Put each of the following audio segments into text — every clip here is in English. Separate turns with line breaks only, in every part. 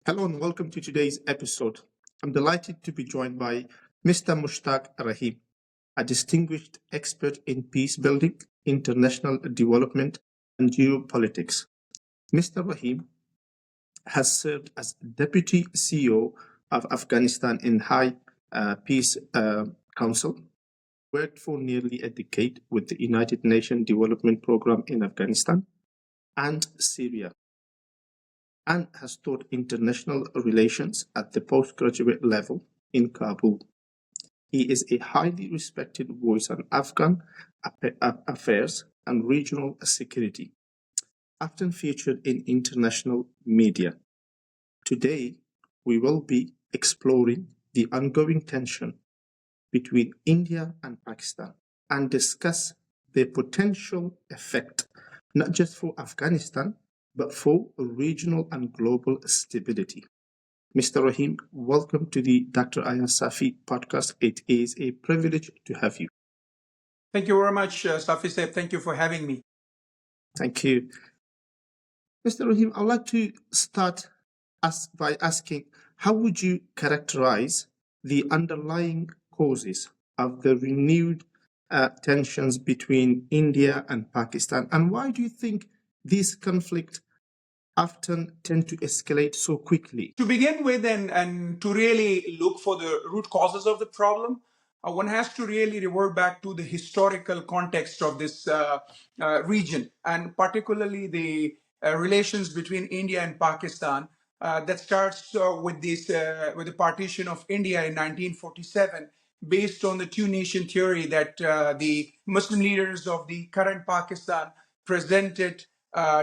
Hello and welcome to today's episode. I'm delighted to be joined by Mr. Mushtaq Rahim, a distinguished expert in peace building, international development, and geopolitics. Mr. Rahim has served as Deputy CEO of Afghanistan in High Peace Council, worked for nearly a decade with the United Nations Development Programme in Afghanistan and Syria, and has taught international relations at the postgraduate level in Kabul. He is a highly respected voice on Afghan affairs and regional security, often featured in international media. Today, we will be exploring the ongoing tension between India and Pakistan and discuss the potential effect not just for Afghanistan but for regional and global stability. Mr. Rahim, welcome to the Dr. Ayaz Safi podcast. It is a privilege to have you.
Thank you very much, Safi Saib. Thank you for having me.
Thank you. Mr. Rahim, I'd like to start by asking how would you characterize the underlying causes of the renewed tensions between India and Pakistan, and why do you think these conflicts often tend to escalate so quickly?
To begin with, and to really look for the root causes of the problem, one has to really revert back to the historical context of this region, and particularly the relations between India and Pakistan. That starts with the partition of India in 1947, based on the two-nation theory that the Muslim leaders of the current Pakistan presented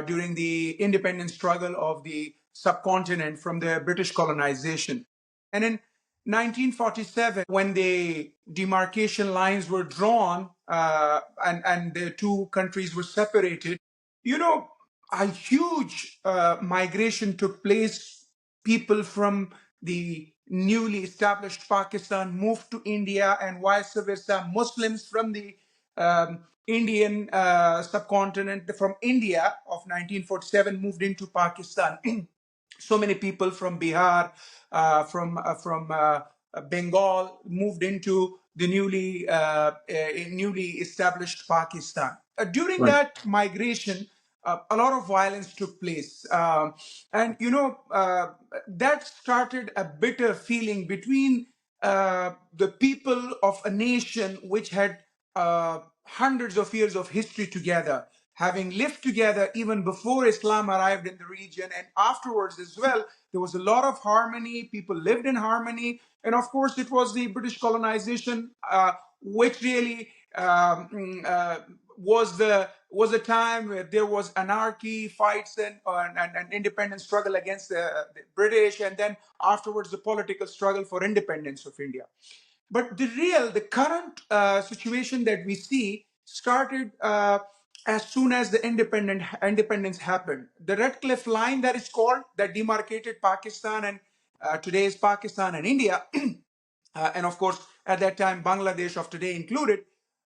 during the independence struggle of the subcontinent from the British colonization. And in 1947, when the demarcation lines were drawn and the two countries were separated, you know, a huge migration took place. People from the newly established Pakistan moved to India and vice versa. Muslims from the Indian subcontinent from India of 1947 moved into Pakistan. So many people from Bihar, from Bengal moved into the newly established Pakistan. During
Right.
that migration, a lot of violence took place, and that started a bitter feeling between the people of a nation which had hundreds of years of history together, having lived together even before Islam arrived in the region and afterwards as well. There was a lot of harmony. People lived in harmony. And of course, it was the British colonization which really was a time where there was anarchy, fights, and independence struggle against the British, and then afterwards the political struggle for independence of India. But the current situation that we see started as soon as the independence happened. The Red Cliff Line, that is called, that demarcated Pakistan and today's Pakistan and India, and of course at that time Bangladesh of today included.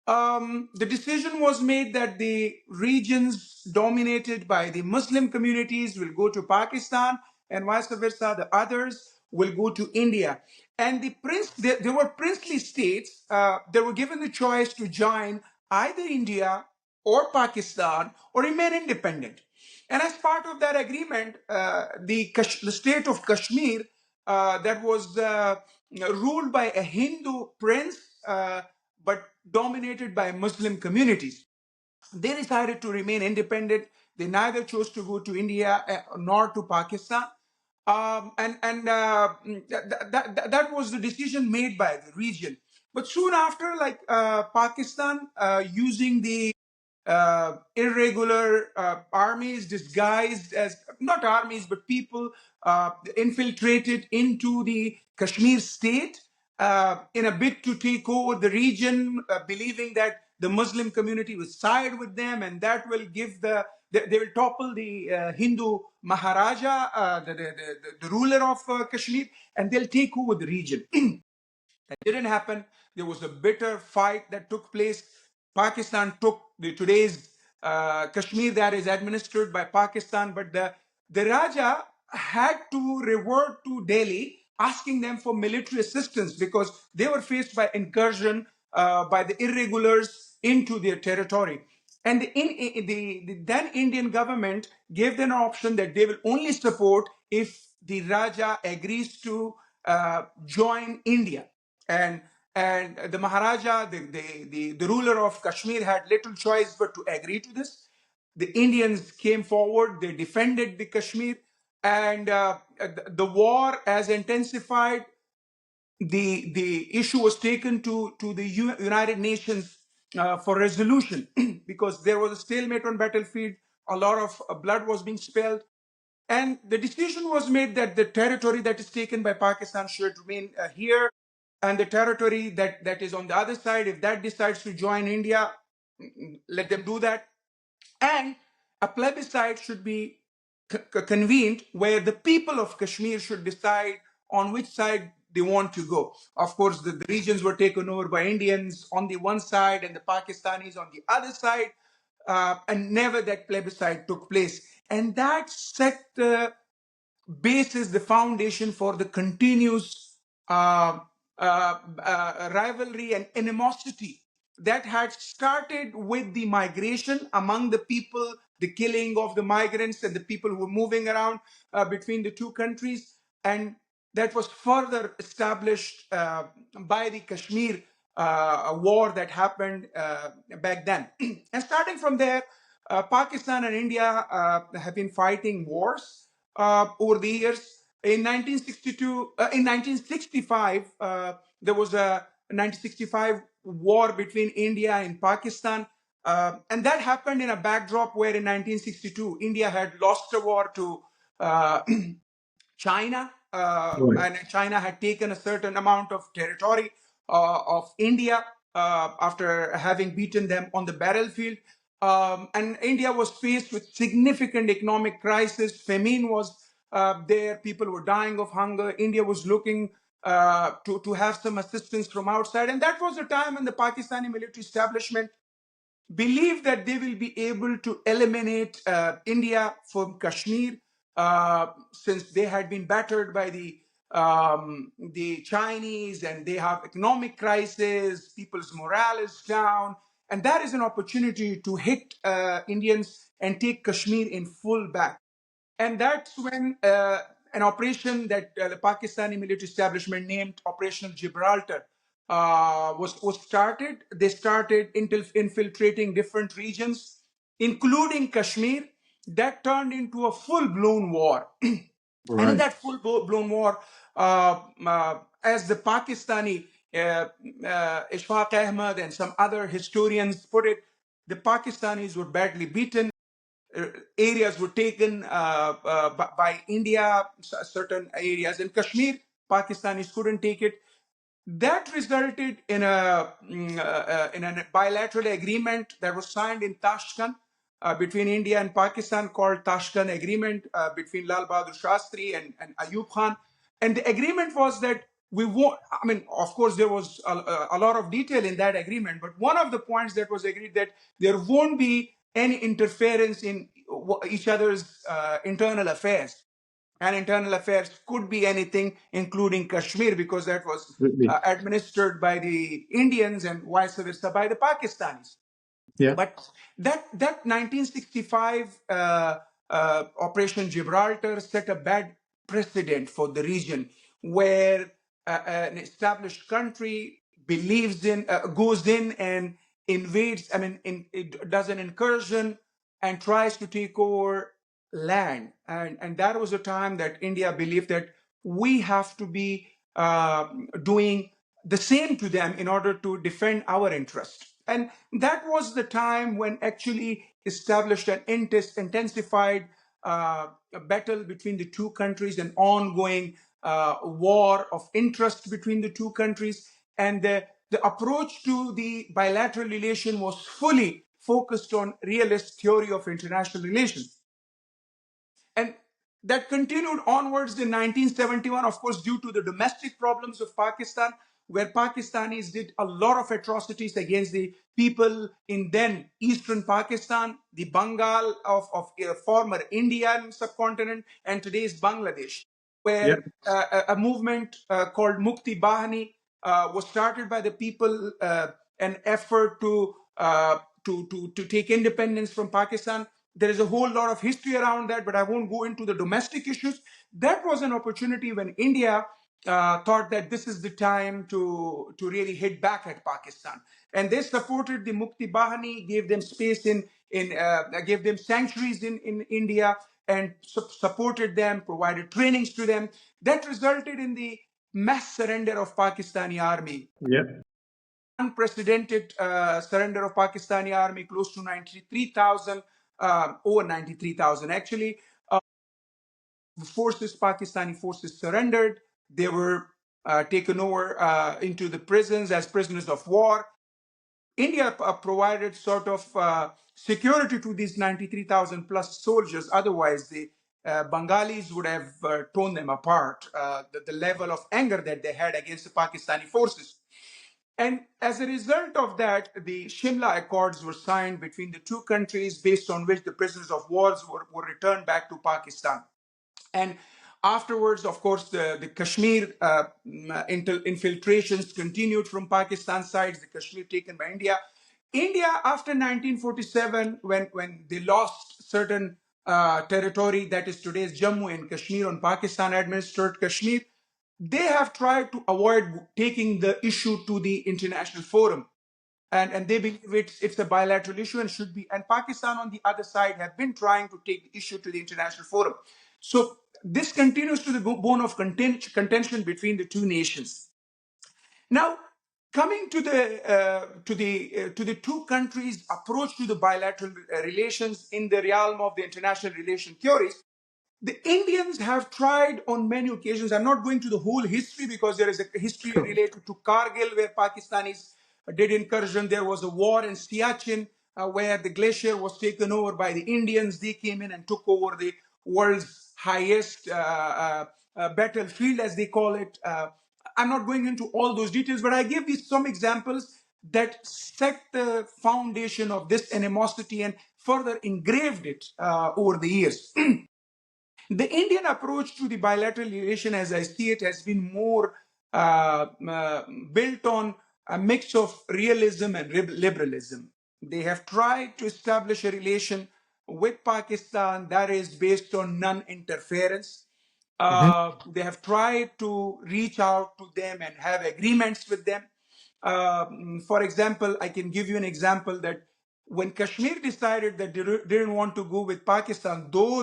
The decision was made that the regions dominated by the Muslim communities will go to Pakistan, and vice versa, the others will go to India. And there were princely states that were given the choice to join either India or Pakistan or remain independent. And as part of that agreement, the state of Kashmir, that was ruled by a Hindu prince, but dominated by Muslim communities. They decided to remain independent. They neither chose to go to India nor to Pakistan. That was the decision made by the region. But soon after, like Pakistan, using the irregular armies disguised as not armies but people infiltrated into the Kashmir state in a bid to take over the region, believing that the Muslim community will side with them and that will give they will topple the Hindu Maharaja, the ruler of Kashmir, and they'll take over the region. That didn't happen. There was a bitter fight that took place. Pakistan took today's Kashmir that is administered by Pakistan, but the Raja had to revert to Delhi, asking them for military assistance because they were faced by incursion by the irregulars into their territory. And the then Indian government gave them an option that they will only support if the Raja agrees to join India. And the Maharaja, the ruler of Kashmir, had little choice but to agree to this. The Indians came forward, they defended the Kashmir, and the war as intensified. The issue was taken to the United Nations for resolution because there was a stalemate on battlefield. A lot of blood was being spilled, and the decision was made that the territory that is taken by Pakistan should remain here, and the territory that is on the other side, if that decides to join India, let them do that. And a plebiscite should be convened where the people of Kashmir should decide on which side they want to go. Of course, the regions were taken over by Indians on the one side and the Pakistanis on the other side, and never that plebiscite took place. And that set the basis, the foundation for the continuous rivalry and animosity that had started with the migration among the people, the killing of the migrants and the people who were moving around between the two countries. And that was further established by the Kashmir war that happened back then. And starting from there, Pakistan and India have been fighting wars over the years. In 1962, in 1965, there was a 1965 war between India and Pakistan. And that happened in a backdrop where in 1962, India had lost a war to China,
Right.
and China had taken a certain amount of territory of India after having beaten them on the battlefield. And India was faced with significant economic crisis. Famine was there. People were dying of hunger. India was looking to have some assistance from outside. And that was the time when the Pakistani military establishment believe that they will be able to eliminate India from Kashmir, since they had been battered by the Chinese and they have economic crisis, people's morale is down, and that is an opportunity to hit Indians and take Kashmir in full back. And that's when an operation that the Pakistani military establishment named Operation Gibraltar was started. They started infiltrating different regions, including Kashmir. That turned into a full-blown war. And in
Right.
that full-blown war, as the Pakistani Ishfaq Ahmed and some other historians put it, the Pakistanis were badly beaten. Areas were taken by India, certain areas in Kashmir. Pakistanis couldn't take it. That resulted in a bilateral agreement that was signed in Tashkent between India and Pakistan, called Tashkent Agreement between Lal Bahadur Shastri and Ayub Khan. And the agreement was that we won't, I mean, of course, there was a lot of detail in that agreement, but one of the points that was agreed that there won't be any interference in each other's internal affairs. And internal affairs could be anything, including Kashmir, because that was
Absolutely.
administered by the Indians and vice versa by the Pakistanis.
Yeah.
But that 1965 Operation Gibraltar set a bad precedent for the region, where an established country believes in, goes in and invades. I mean, it does an incursion and tries to take over land, and that was a time that India believed that we have to be doing the same to them in order to defend our interest. And that was the time when actually established an intensified battle between the two countries, an ongoing war of interest between the two countries. And the approach to the bilateral relation was fully focused on realist theory of international relations. And that continued onwards in 1971, of course, due to the domestic problems of Pakistan. where Pakistanis did a lot of atrocities against the people in then Eastern Pakistan, the Bengal of former Indian subcontinent, and today's Bangladesh,
Yeah.
where a movement called Mukti Bahani was started by the people, an effort to take independence from Pakistan. There is a whole lot of history around that, but I won't go into the domestic issues. That was an opportunity when India thought that this is the time to really hit back at Pakistan, and they supported the Mukti Bahani, gave them space gave them sanctuaries in India, and supported them, provided trainings to them. That resulted in the mass surrender of Pakistani army.
Yeah.
Unprecedented surrender of Pakistani army, close to 93,000, over 93,000 actually. Pakistani forces surrendered. They were taken over into the prisons as prisoners of war. India provided sort of security to these 93,000 plus soldiers. Otherwise, the Bengalis would have torn them apart, the level of anger that they had against the Pakistani forces. And as a result of that, the Shimla Accords were signed between the two countries, based on which the prisoners of war were returned back to Pakistan. And afterwards, of course, the Kashmir infiltrations continued from Pakistan's side, the Kashmir taken by India. India, after 1947, when they lost certain territory, that is today's Jammu and Kashmir, on Pakistan administered Kashmir, they have tried to avoid taking the issue to the international forum. And they believe it's a bilateral issue and should be. And Pakistan, on the other side, have been trying to take the issue to the international forum. So this continues to the bone of contention between the two nations. Now, coming to the two countries' approach to the bilateral relations in the realm of the international relation theories, the Indians have tried on many occasions. I'm not going to the whole history because there is a history related to Kargil, where Pakistanis did incursion. There was a war in Siachen where the glacier was taken over by the Indians. They came in and took over the world's highest battlefield, as they call it. I'm not going into all those details, but I give you some examples that set the foundation of this animosity and further engraved it over the years. The Indian approach to the bilateral relation, as I see it, has been more built on a mix of realism and liberalism. They have tried to establish a relation with Pakistan that is based on non-interference. They have tried to reach out to them and have agreements with them. For example, I can give you an example that when Kashmir decided that they didn't want to go with Pakistan, though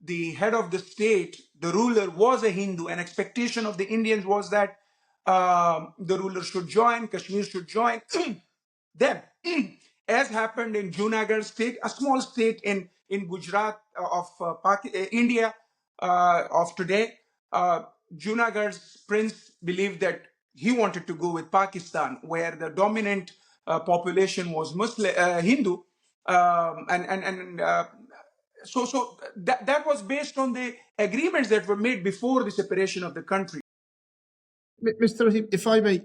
the head of the state, the ruler, was a Hindu, an expectation of the Indians was that the ruler should join, Kashmir should join them. As happened in Junagadh state, a small state in Gujarat of India of today. Junagadh's prince believed that he wanted to go with Pakistan, where the dominant population was Muslim, Hindu, so that was based on the agreements that were made before the separation of the country.
Mr. Rahim, if I may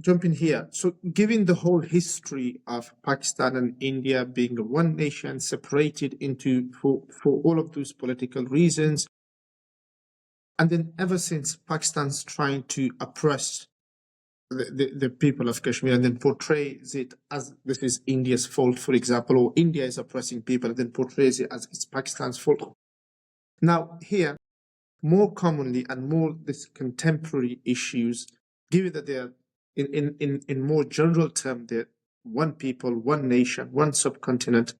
jump in here. So, given the whole history of Pakistan and India being one nation separated into for all of those political reasons, and then ever since Pakistan's trying to oppress the people of Kashmir and then portrays it as this is India's fault, for example, or India is oppressing people and then portrays it as it's Pakistan's fault. Now, here, more commonly and more this contemporary issues, given that they're in more general term, they're one people, one nation, one subcontinent,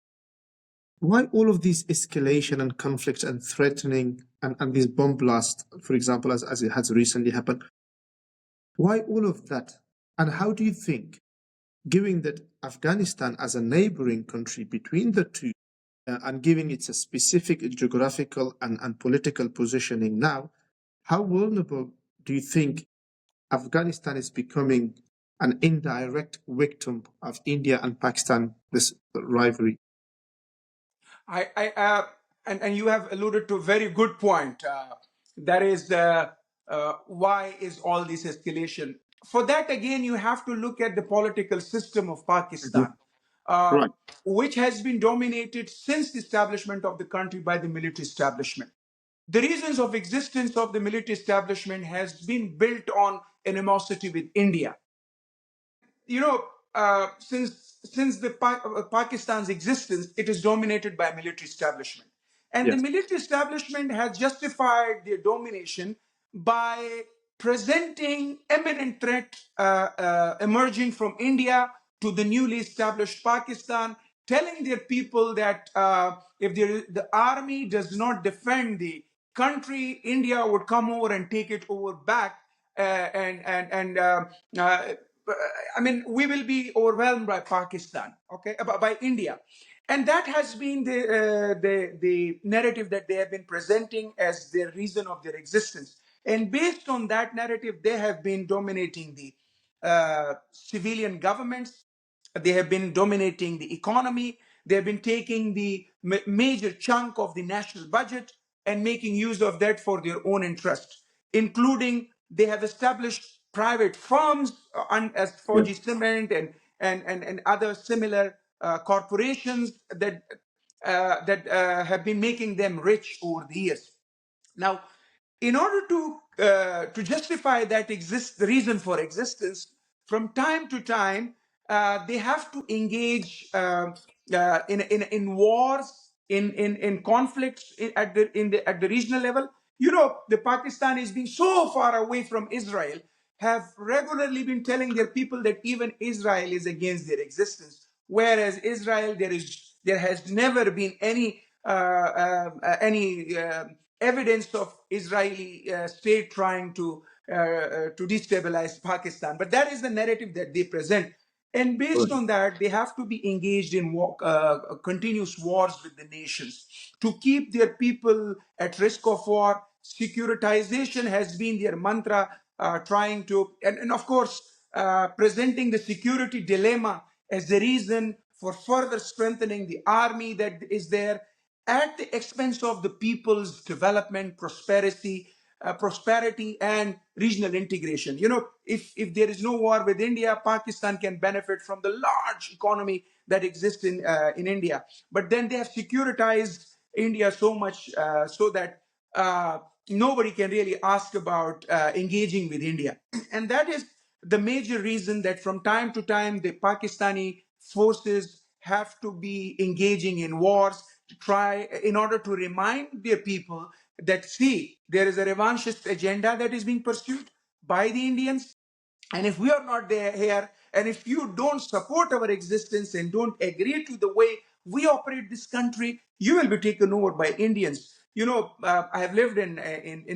why all of these escalation and conflict and threatening and these bomb blasts, for example, as it has recently happened? Why all of that? And how do you think, given that Afghanistan as a neighboring country between the two, and giving it a specific geographical and political positioning now, how vulnerable do you think Afghanistan is becoming an indirect victim of India and Pakistan, this rivalry?
And you have alluded to a very good point. That is why is all this escalation? For that, again, you have to look at the political system of
Mhm.
Pakistan, uh,
Right.
which has been dominated since the establishment of the country by the military establishment. The reasons of existence of the military establishment has been built on animosity with India. You know, since the Pakistan's existence, it is dominated by a military establishment, and the
Yes.
military establishment has justified their domination by presenting imminent threat emerging from India to the newly established Pakistan, telling their people that if the army does not defend the country, India would come over and take it over back, and I mean, we will be overwhelmed by Pakistan, okay, by India, and that has been the narrative that they have been presenting as their reason of their existence. And based on that narrative, they have been dominating the civilian governments. They have been dominating the economy. They have been taking the major chunk of the national budget and making use of that for their own interest, including they have established private firms as
Yes.
Fauji Cement and other similar corporations that have been making them rich over the years. Now, in order to justify that the reason for existence, from time to time, they have to engage in wars, in conflicts at the regional level. You know, the Pakistanis being so far away from Israel have regularly been telling their people that even Israel is against their existence, whereas Israel there has never been any evidence of Israeli state trying to destabilize Pakistan. But that is the narrative that they present. And based
Right.
on that, they have to be engaged in continuous wars with the nations to keep their people at risk of war. Securitization has been their mantra, trying to, and of course, presenting the security dilemma as the reason for further strengthening the army that is there at the expense of the people's development, prosperity, and regional integration. You know, if there is no war with India, Pakistan can benefit from the large economy that exists in India. But then they have securitized India so much so that nobody can really ask about engaging with India. And that is the major reason that from time to time the Pakistani forces have to be engaging in wars to try in order to remind their people that, see, there is a revanchist agenda that is being pursued by the Indians, and if we are not there here, and if you don't support our existence and don't agree to the way we operate this country, you will be taken over by Indians. You know, I have lived in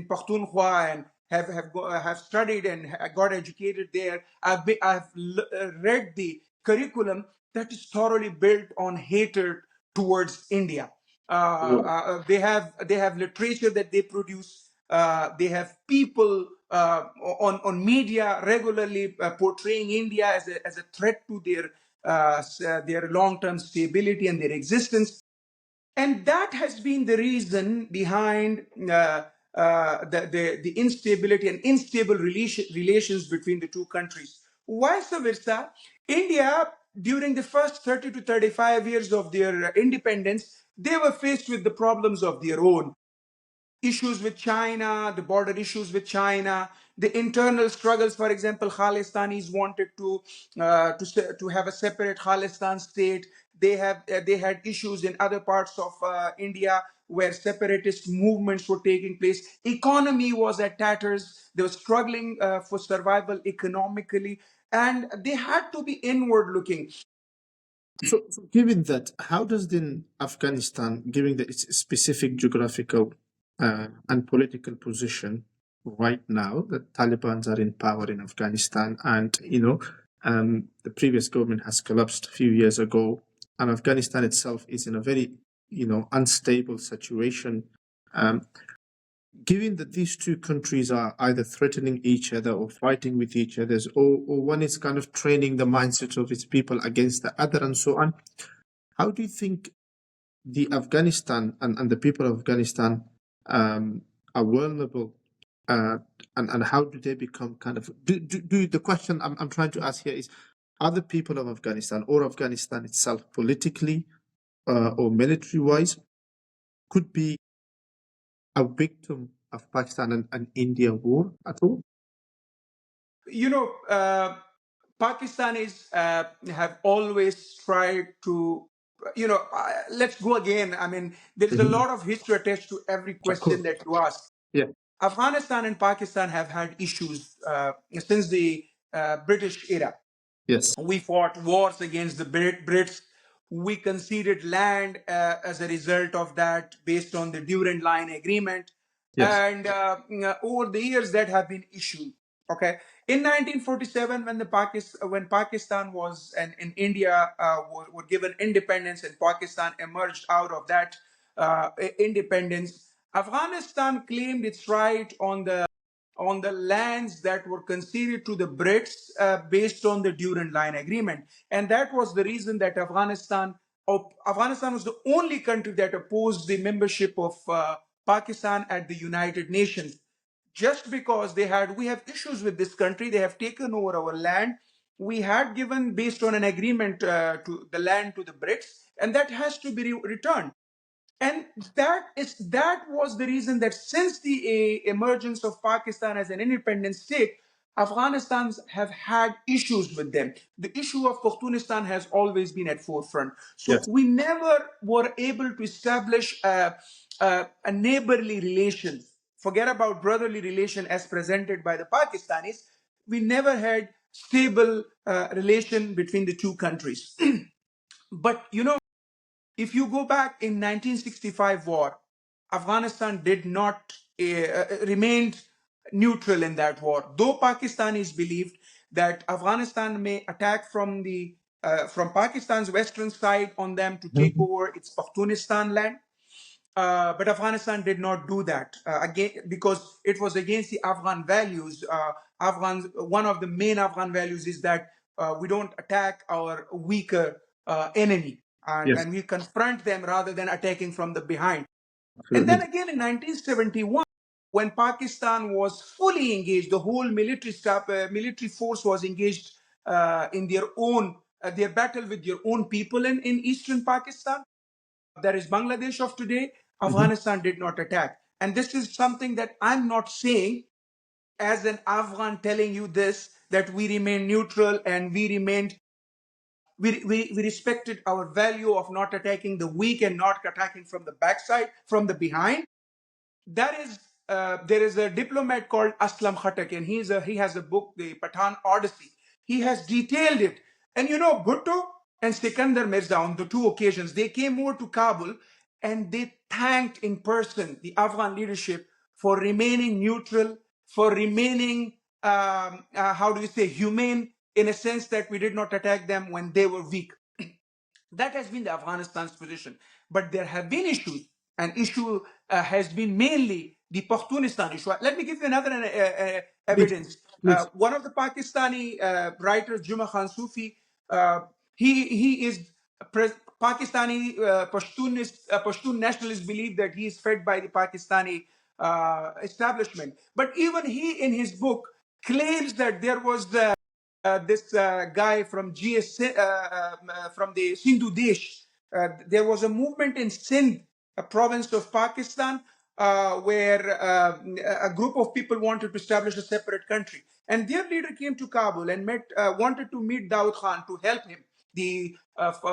Pakhtunkhwa and have studied and got educated there. I've read the curriculum that is thoroughly built on hatred towards India.
Right.
They have literature that they produce. They have people on media regularly portraying India as a threat to their long-term stability and their existence. And that has been the reason behind the instability and unstable relations between the two countries. Vice versa, India, during the first 30 to 35 years of their independence, they were faced with the problems of their own issues with China, the border issues with China, the internal struggles. For example, Khalistanis wanted to have a separate Khalistan state. They had issues in other parts of India where separatist movements were taking place. Economy was at tatters. They were struggling for survival economically, and they had to be inward looking.
So given that, how does then Afghanistan, given that its specific geographical and political position right now, that Taliban are in power in Afghanistan, and the previous government has collapsed a few years ago, and Afghanistan itself is in a very unstable situation. Um, Given that these two countries are either threatening each other or fighting with each other, or one is kind of training the mindset of its people against the other, and so on, how do you think the Afghanistan and the people of Afghanistan are vulnerable uh, and how do they become kind of the question I'm trying to ask here is, are the people of Afghanistan or Afghanistan itself politically or military wise could be a victim of Pakistan and India war at all?
You know, Pakistanis have always tried to, let's go again. I mean, there's a
Mhm.
lot of history attached to every
Of course.
question that you ask.
Yeah.
Afghanistan and Pakistan have had issues since the British era.
Yes.
We fought wars against the Brits. We conceded land as a result of that based on the Durand Line Agreement.
Yes.
And over the years, that have been issued. Okay. In 1947, when Pakistan was and India were given independence and Pakistan emerged out of that independence, Afghanistan claimed its right on the lands that were conceded to the Brits based on the Durand Line Agreement. And that was the reason that Afghanistan was the only country that opposed the membership of Pakistan at the United Nations. Just because we have issues with this country, they have taken over our land. We had given based on an agreement to the land to the Brits, and that has to be returned. And that was the reason that since the emergence of Pakistan as an independent state, Afghanistans have had issues with them. The issue of Pakistan has always been at forefront. So
Yes.
we never were able to establish a neighborly relation. Forget about brotherly relation as presented by the Pakistanis. We never had stable relation between the two countries. But if you go back in 1965 war, Afghanistan did not remained neutral in that war. Though Pakistanis believed that Afghanistan may attack from Pakistan's western side on them to take
Mhm.
over its Pakistan land, but Afghanistan did not do that again because it was against the Afghan values. One of the main Afghan values is that we don't attack our weaker enemy,
Yes.
and we confront them rather than attacking from the behind. And then
Absolutely.
again in 1971, when Pakistan was fully engaged, the whole military force was engaged in their battle with their own people in eastern Pakistan. That is Bangladesh of today.
Mhm.
Afghanistan did not attack. And this is something that I'm not saying as an Afghan telling you this, that we remain neutral and we respected our value of not attacking the weak and not attacking from the backside, from the behind. That is, there is a diplomat called Aslam Khatak, and he has a book, the Pathan Odyssey. He has detailed it. And Bhutto and Sikandar Mirza, on the two occasions, they came over to Kabul and they thanked in person the Afghan leadership for remaining neutral, for remaining, how do you say, humane, in a sense that we did not attack them when they were weak. That has been the Afghanistan's position. But there have been issues. An issue has been mainly the Pakhtunistan issue. Let me give you another
Please.
evidence.
Please.
One of the Pakistani writers, Juma Khan Sufi, he is Pakistani Pashtun nationalists believe that he is fed by the Pakistani establishment. But even he, in his book, claims that there was this guy from from the Sindhu Desh. There was a movement in Sindh, a province of Pakistan, where a group of people wanted to establish a separate country. And their leader came to Kabul and wanted to meet Daud Khan to help him, the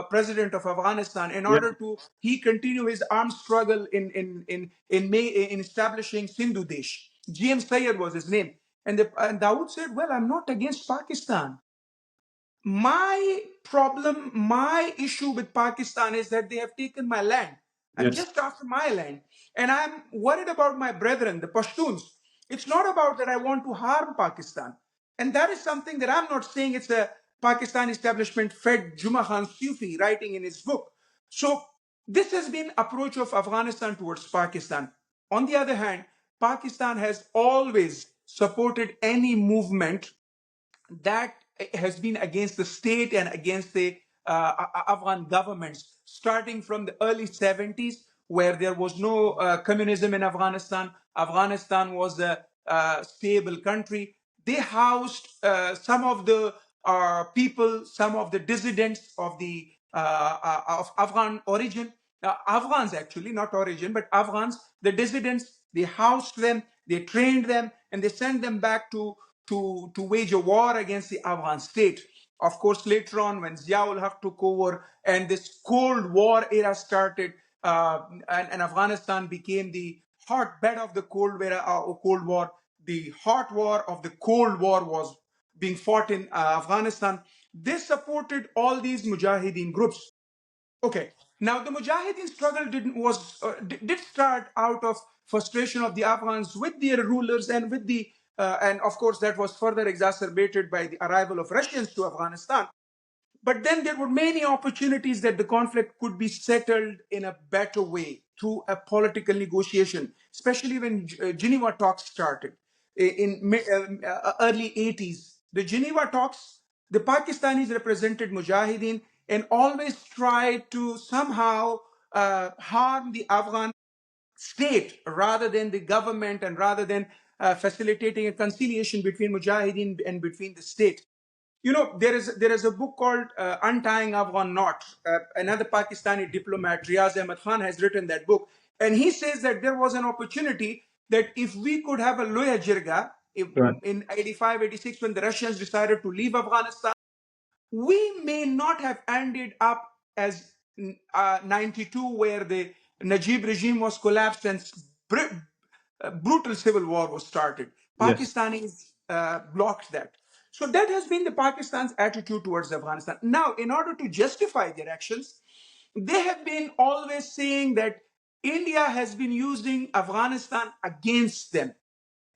president of Afghanistan, in
Yeah.
order to he continue his armed struggle in establishing Sindhu Desh. GM Sayyid was his name. And Dawood said, well, I'm not against Pakistan. My problem, my issue with Pakistan is that they have taken my land. I'm
Yes.
just after my land. And I'm worried about my brethren, the Pashtuns. It's not about that I want to harm Pakistan. And that is something that I'm not saying it's a Pakistan establishment fed Juma Khan Sufi writing in his book. So this has been approach of Afghanistan towards Pakistan. On the other hand, Pakistan has always supported any movement that has been against the state and against the Afghan governments, starting from the early 70s, where there was no communism in Afghanistan. Afghanistan was stable country. They housed some of the people, some of the dissidents of the of Afghan origin, Afghans actually, not origin, but Afghans, the dissidents. They housed them, they trained them, and they sent them back to wage a war against the Afghan state. Of course, later on, when Ziaul Haq took over and this Cold War era started, and Afghanistan became the hotbed of the Cold War, the hot war of the Cold War was being fought in Afghanistan. They supported all these Mujahideen groups. Okay. Now the Mujahideen struggle did start out of frustration of the Afghans with their rulers and with the and of course that was further exacerbated by the arrival of Russians to Afghanistan. But then there were many opportunities that the conflict could be settled in a better way through a political negotiation, especially when Geneva talks started in early 80s. The Geneva talks, the Pakistanis represented Mujahideen and always tried to somehow harm the Afghan state rather than the government and rather than facilitating a conciliation between Mujahideen and between the state. There is a book called Untying Afghan Knot. Another Pakistani diplomat, Riaz Ahmed Khan, has written that book, and he says that there was an opportunity that if we could have a Loya Jirga
Right.
in 85, 86, when the Russians decided to leave Afghanistan, we may not have ended up as 92, where the Najib regime was collapsed and brutal civil war was started.
Yes.
Pakistanis blocked that. So that has been the Pakistan's attitude towards Afghanistan. Now, in order to justify their actions, they have been always saying that India has been using Afghanistan against them.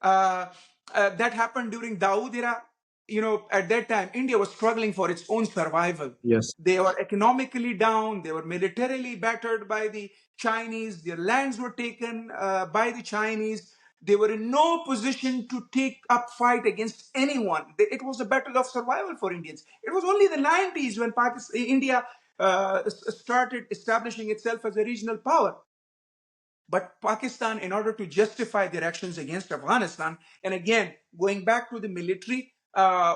Uh, that happened during Dawood era. At that time, India was struggling for its own survival.
Yes.
They were economically down. They were militarily battered by the Chinese. Their lands were taken by the Chinese. They were in no position to take up fight against anyone. It was a battle of survival for Indians. It was only the 90s when India started establishing itself as a regional power. But Pakistan, in order to justify their actions against Afghanistan, and again, going back to the military,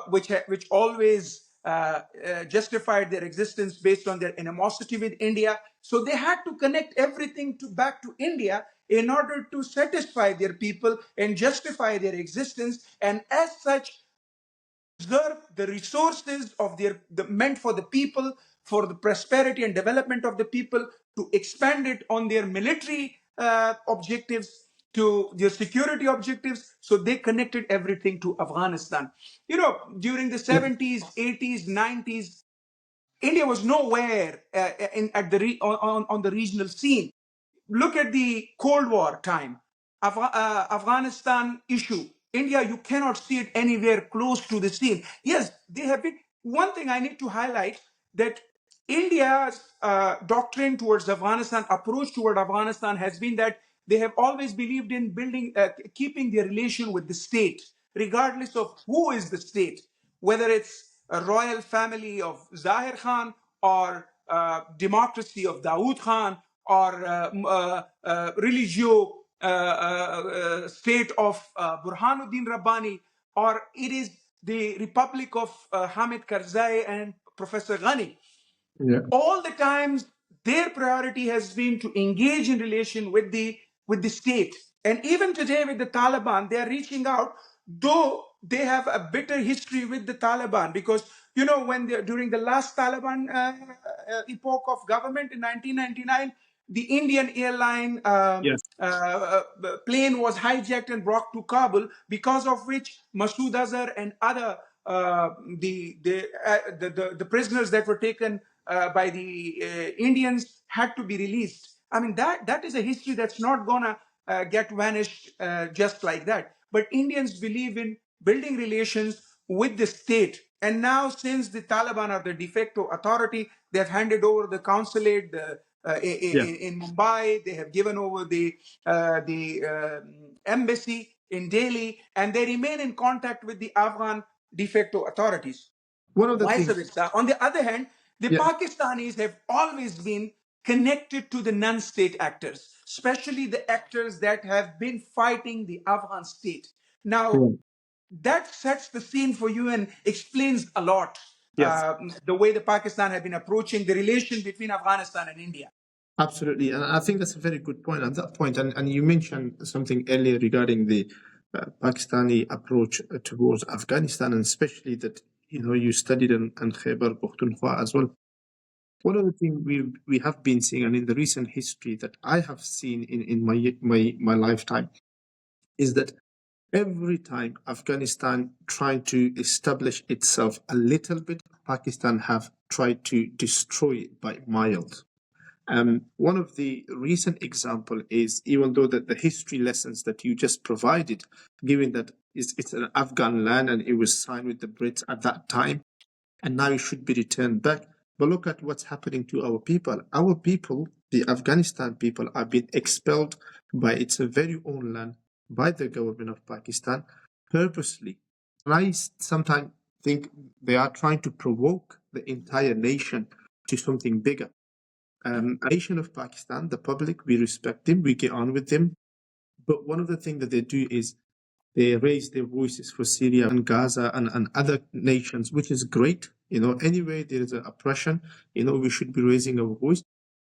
which always justified their existence based on their animosity with India, so they had to connect everything back to India in order to satisfy their people and justify their existence, and as such, preserve the resources of meant for the people, for the prosperity and development of the people, to expand it on their military objectives, to their security objectives. So they connected everything to Afghanistan. During the
Yeah.
70s, 80s, 90s, India was nowhere on the regional scene. Look at the Cold War time, Afghanistan issue. India, you cannot see it anywhere close to the scene. Yes, they have been. One thing I need to highlight, that India's doctrine towards Afghanistan, approach toward Afghanistan, has been that they have always believed in keeping their relation with the state, regardless of who is the state, whether it's a royal family of Zahir Khan or democracy of Dawood Khan or religio state of Burhanuddin Rabbani, or it is the Republic of Hamid Karzai and Professor Ghani.
Yeah.
All the times their priority has been to engage in relation with the state. And even today with the Taliban, they are reaching out, though they have a bitter history with the Taliban, because when during the last Taliban epoch of government in 1999, the Indian airline
Yes.
plane was hijacked and brought to Kabul, because of which Masood Azhar and other the prisoners that were taken by the Indians had to be released. I mean, that is a history that's not gonna get vanished just like that. But Indians believe in building relations with the state. And now, since the Taliban are the de facto authority, they've handed over the consulate
Yeah.
in Mumbai. They have given over the embassy in Delhi, and they remain in contact with the Afghan de facto authorities.
One of the
Vice
things.
versa. On the other hand, the
Yeah.
Pakistanis have always been connected to the non-state actors, especially the actors that have been fighting the Afghan state. Now,
Yeah.
that sets the scene for you and explains a lot
Yes.
the way the Pakistan have been approaching the relation between Afghanistan and India.
Absolutely, and I think that's a very good point. At that point, and you mentioned something earlier regarding the Pakistani approach towards Afghanistan, and especially that you studied in Khyber Pakhtunkhwa as well. One of the things we have been seeing, and in the recent history that I have seen in my lifetime, is that every time Afghanistan tried to establish itself a little bit, Pakistan have tried to destroy it by miles. One of the recent example is, even though that the history lessons that you just provided, given that it's an Afghan land and it was signed with the Brits at that time, and now it should be returned back. But look at what's happening to our people. Our people, the Afghanistan people, are being expelled by its very own land, by the government of Pakistan, purposely. And I sometimes think they are trying to provoke the entire nation to something bigger. A nation of Pakistan, the public, we respect them, we get on with them. But one of the things that they do is they raise their voices for Syria and Gaza and other nations, which is great. Anyway, there is an oppression, we should be raising our voice.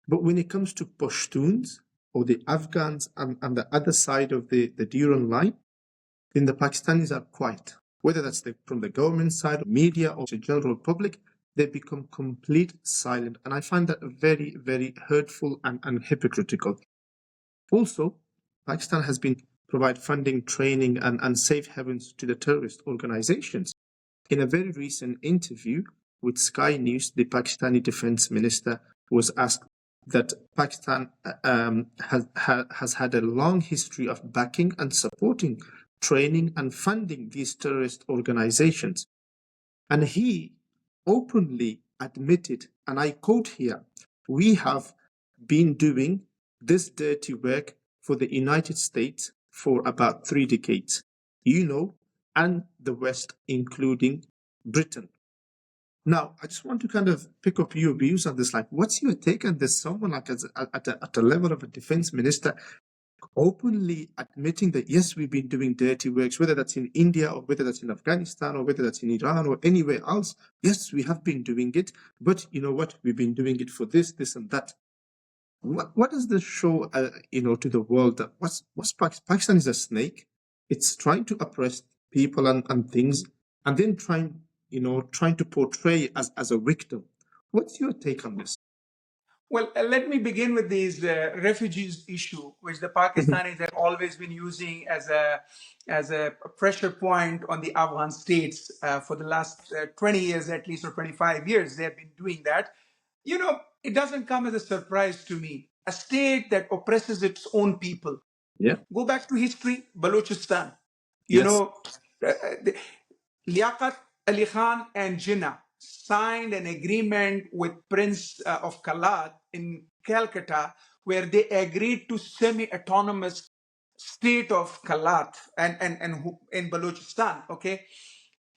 But when it comes to Pashtuns or the Afghans on the other side of the Durand line, then the Pakistanis are quiet. Whether that's from the government side, or media, or the general public, they become complete silent. And I find that very, very hurtful and hypocritical. Also, Pakistan has been provide funding, training, and safe havens to the terrorist organizations. In a very recent interview with Sky News, the Pakistani defense minister was asked that Pakistan has had a long history of backing and supporting, training, and funding these terrorist organizations. And he openly admitted, and I quote here, we have been doing this dirty work for the United States for about 3 decades, and the West, including Britain. Now, I just want to kind of pick up your views on this. Like, what's your take on this? Someone like at a level of a defense minister openly admitting that, yes, we've been doing dirty works, whether that's in India or whether that's in Afghanistan or whether that's in Iran or anywhere else. Yes, we have been doing it, but you know what? We've been doing it for this, and that. What does this show, to the world that what's Pakistan is a snake. It's trying to oppress people and things, and then trying to portray as a victim. What's your take on this?
Well, let me begin with these refugees issue, which the Pakistanis have always been using as a pressure point on the Afghan states for the last 20 years, at least, or 25 years. They have been doing that. It doesn't come as a surprise to me. A state that oppresses its own people.
Yeah.
Go back to history, Balochistan. You
Yes.
know, Liaquat Ali Khan and Jinnah signed an agreement with Prince of Kalat in Calcutta, where they agreed to semi-autonomous state of Kalat and in Balochistan. Okay,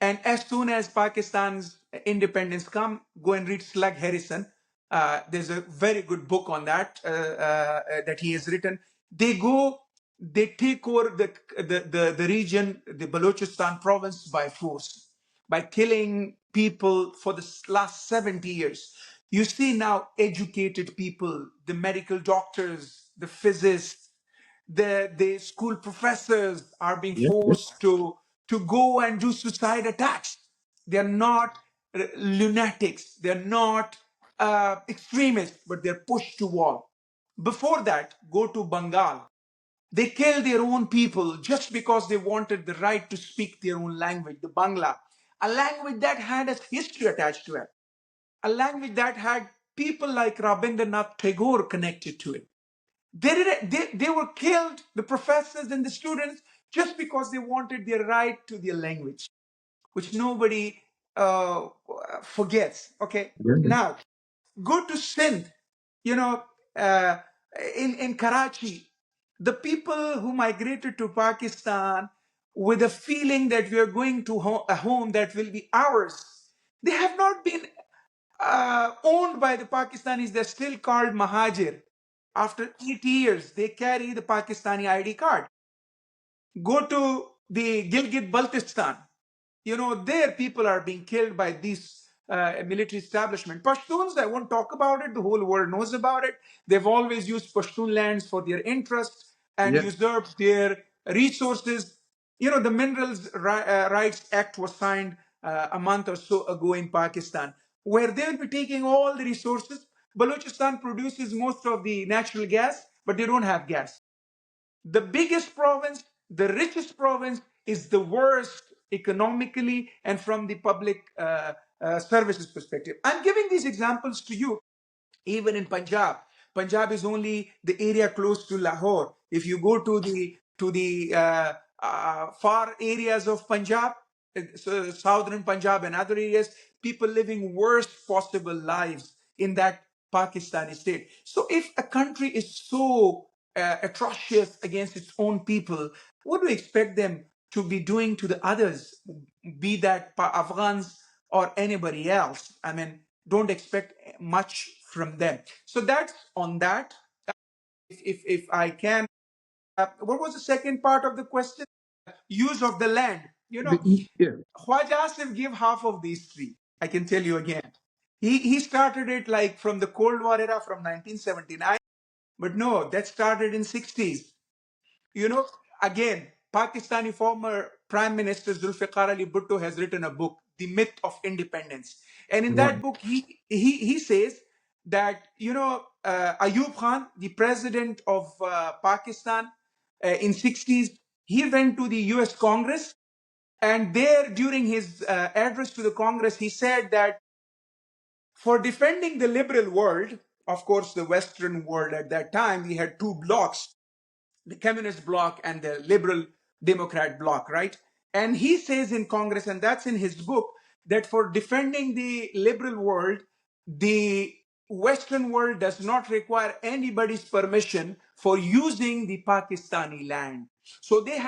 and as soon as Pakistan's independence come, go and read Slug Harrison. There's a very good book on that that he has written. They take over the region, the Balochistan province by force, by killing people for the last 70 years. You see now educated people, the medical doctors, the physicists, the school professors are being
Yes. Yes.
forced to go and do suicide attacks. They're not lunatics. They're not extremists, but they're pushed to wall. Before that, go to Bengal. They killed their own people just because they wanted the right to speak their own language, the Bangla, a language that had a history attached to it, a language that had people like Rabindranath Tagore connected to it. They were killed, the professors and the students, just because they wanted their right to their language, which nobody uh, forgets. Okay,
Yeah.
now go to Sindh, you know, uh, in Karachi, the people who migrated to Pakistan with a feeling that we are going to a home that will be ours, they have not been owned by the Pakistanis. They're still called Mahajir. After 80 years, they carry the Pakistani ID card. Go to the Gilgit-Baltistan, there people are being killed by these military establishment. Pashtuns, I won't talk about it. The whole world knows about it. They've always used Pashtun lands for their interests and
Yeah.
usurped their resources. The Minerals Rights Act was signed a month or so ago in Pakistan, where they will be taking all the resources. Balochistan produces most of the natural gas, but they don't have gas. The biggest province, the richest province, is the worst economically and from the public services perspective. I'm giving these examples to you. Even in Punjab, Punjab is only the area close to Lahore. If you go to the far areas of Punjab, so southern Punjab and other areas, people living worst possible lives in that Pakistani state. So if a country is so atrocious against its own people, what do you expect them to be doing to the others, be that Afghans or anybody else? I mean, don't expect much from them. So that's on that. If I can, what was the second part of the question? Use of the land.
Yeah.
Khwaja Asif gave half of these three. I can tell you again. He started it like from the Cold War era from 1979, but no, that started in 60s. Again, Pakistani former Prime Minister Zulfikar Ali Bhutto has written a book, The Myth of Independence. And in
Right.
that book, he says that, Ayub Khan, the president of Pakistan in 60s, he went to the US Congress. And there, during his address to the Congress, he said that for defending the liberal world, of course, the Western world at that time, we had two blocks, the communist bloc and the liberal democrat bloc, right? And he says in Congress, and that's in his book, that for defending the liberal world, the Western world does not require anybody's permission for using the Pakistani land. So they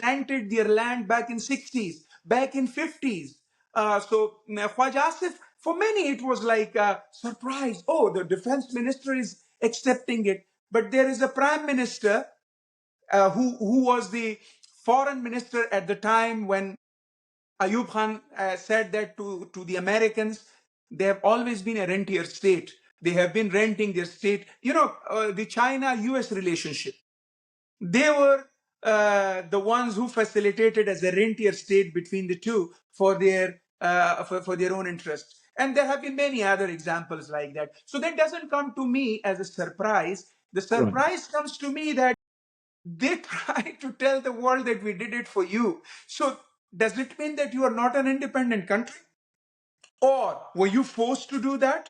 rented their land back in 60s, back in 50s. So Khwaja Asif, for many it was like a surprise. Oh, the defense minister is accepting it. But there is a prime minister who was the foreign minister at the time when Ayub Khan said that to the Americans, they have always been a rentier state. They have been renting their state. The China-US relationship. They were the ones who facilitated as a rentier state between the two for their own interests. And there have been many other examples like that. So that doesn't come to me as a surprise. The
Right.
surprise comes to me that they try to tell the world that we did it for you. So does it mean that you are not an independent country? Or were you forced to do that?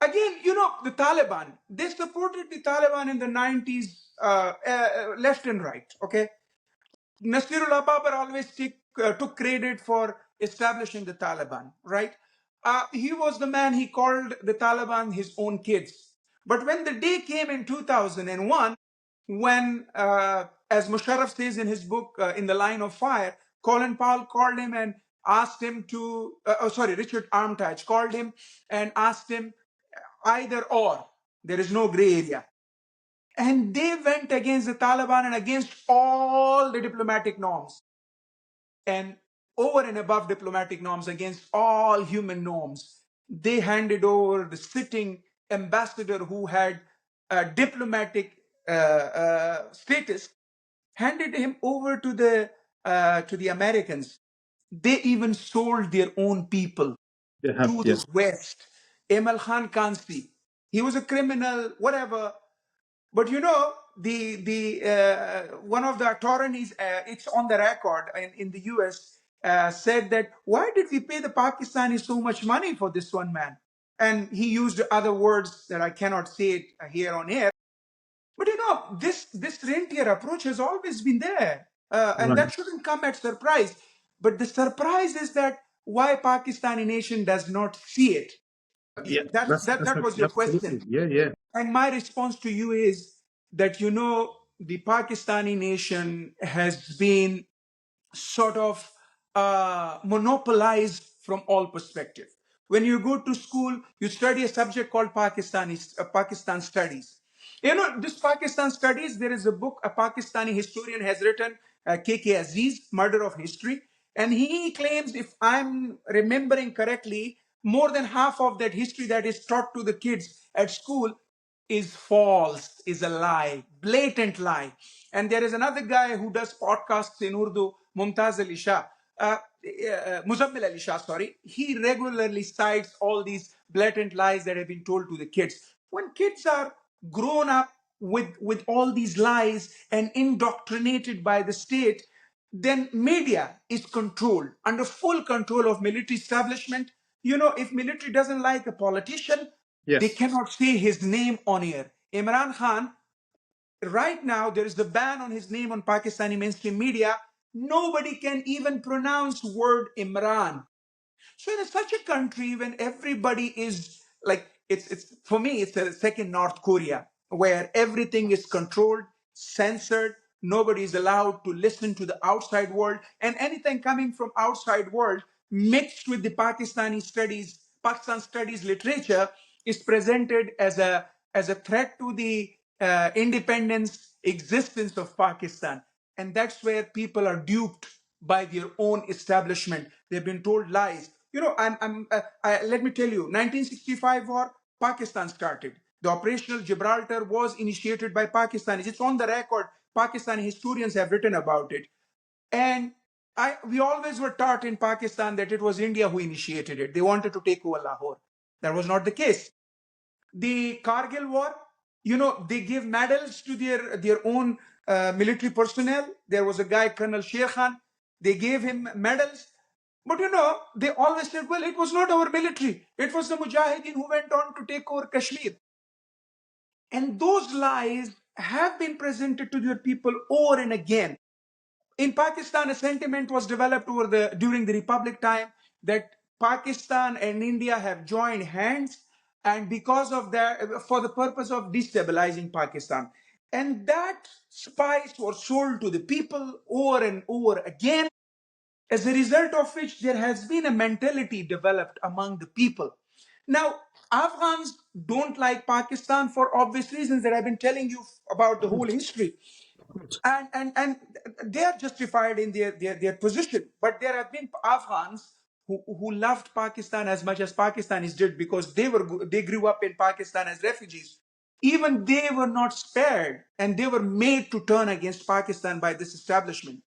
Again, the Taliban, they supported the Taliban in the 90s, left and right, okay? Nasirullah Babar always took credit for establishing the Taliban, right? He was the man, he called the Taliban his own kids. But when the day came in 2001, when, as Musharraf says in his book, In the Line of Fire, Colin Powell called him and asked him to, Richard Armitage called him and asked him either or, there is no gray area. And they went against the Taliban and against all the diplomatic norms. And over and above diplomatic norms, against all human norms, they handed over the sitting ambassador who had diplomatic status, handed him over to the Americans. They even sold their own people
They have.
to
Yes.
the West. Emil Khan Kansi, he was a criminal, whatever. But the one of the attorneys, it's on the record in the US, said that why did we pay the Pakistanis so much money for this one man? And he used other words that I cannot say it here on air. But this rentier approach has always been there, and
Right.
that shouldn't come at surprise. But the surprise is that why Pakistani nation does not see it.
Yeah.
That was your question.
Absolutely. Yeah. Yeah.
And my response to you is that, the Pakistani nation has been sort of monopolized from all perspective. When you go to school, you study a subject called Pakistan studies. This Pakistan studies, there is a book a Pakistani historian has written, KK Aziz, Murder of History. And he claims, if I'm remembering correctly, more than half of that history that is taught to the kids at school is false, is a lie, blatant lie. And there is another guy who does podcasts in Urdu, Mumtaz Ali Shah, Muzammil Ali Shah, sorry. He regularly cites all these blatant lies that have been told to the kids. When kids are grown up with all these lies and indoctrinated by the state, then media is controlled, under full control of military establishment. You know, if military doesn't like a politician, they
Yes.
cannot say his name on air. Imran Khan, right now, there is the ban on his name on Pakistani mainstream media. Nobody can even pronounce word Imran. So in such a country, when everybody is like, it's for me, it's a second North Korea, where everything is controlled, censored. Nobody is allowed to listen to the outside world, and anything coming from outside world mixed with the Pakistan studies literature is presented as a threat to the independence existence of Pakistan. And that's where people are duped by their own establishment. They've been told lies. You know, let me tell you, 1965 war, Pakistan started. The Operational Gibraltar was initiated by Pakistanis. It's on the record. Pakistani historians have written about it. And we always were taught in Pakistan that it was India who initiated it. They wanted to take over Lahore. That was not the case. The Kargil war, you know, they give medals to their own military personnel. There was a guy, Colonel Sher Khan. They gave him medals. But you know, they always said, well, it was not our military. It was the Mujahideen who went on to take over Kashmir. And those lies have been presented to their people over and again. In Pakistan, a sentiment was developed during the Republic time that Pakistan and India have joined hands, and because of that, for the purpose of destabilizing Pakistan. And that spice was sold to the people over and over again, as a result of which there has been a mentality developed among the people. Now, Afghans don't like Pakistan for obvious reasons that I've been telling you about the whole history. And they are justified in their position. But there have been Afghans who loved Pakistan as much as Pakistanis did, because they grew up in Pakistan as refugees. Even they were not spared, and they were made to turn against Pakistan by this establishment.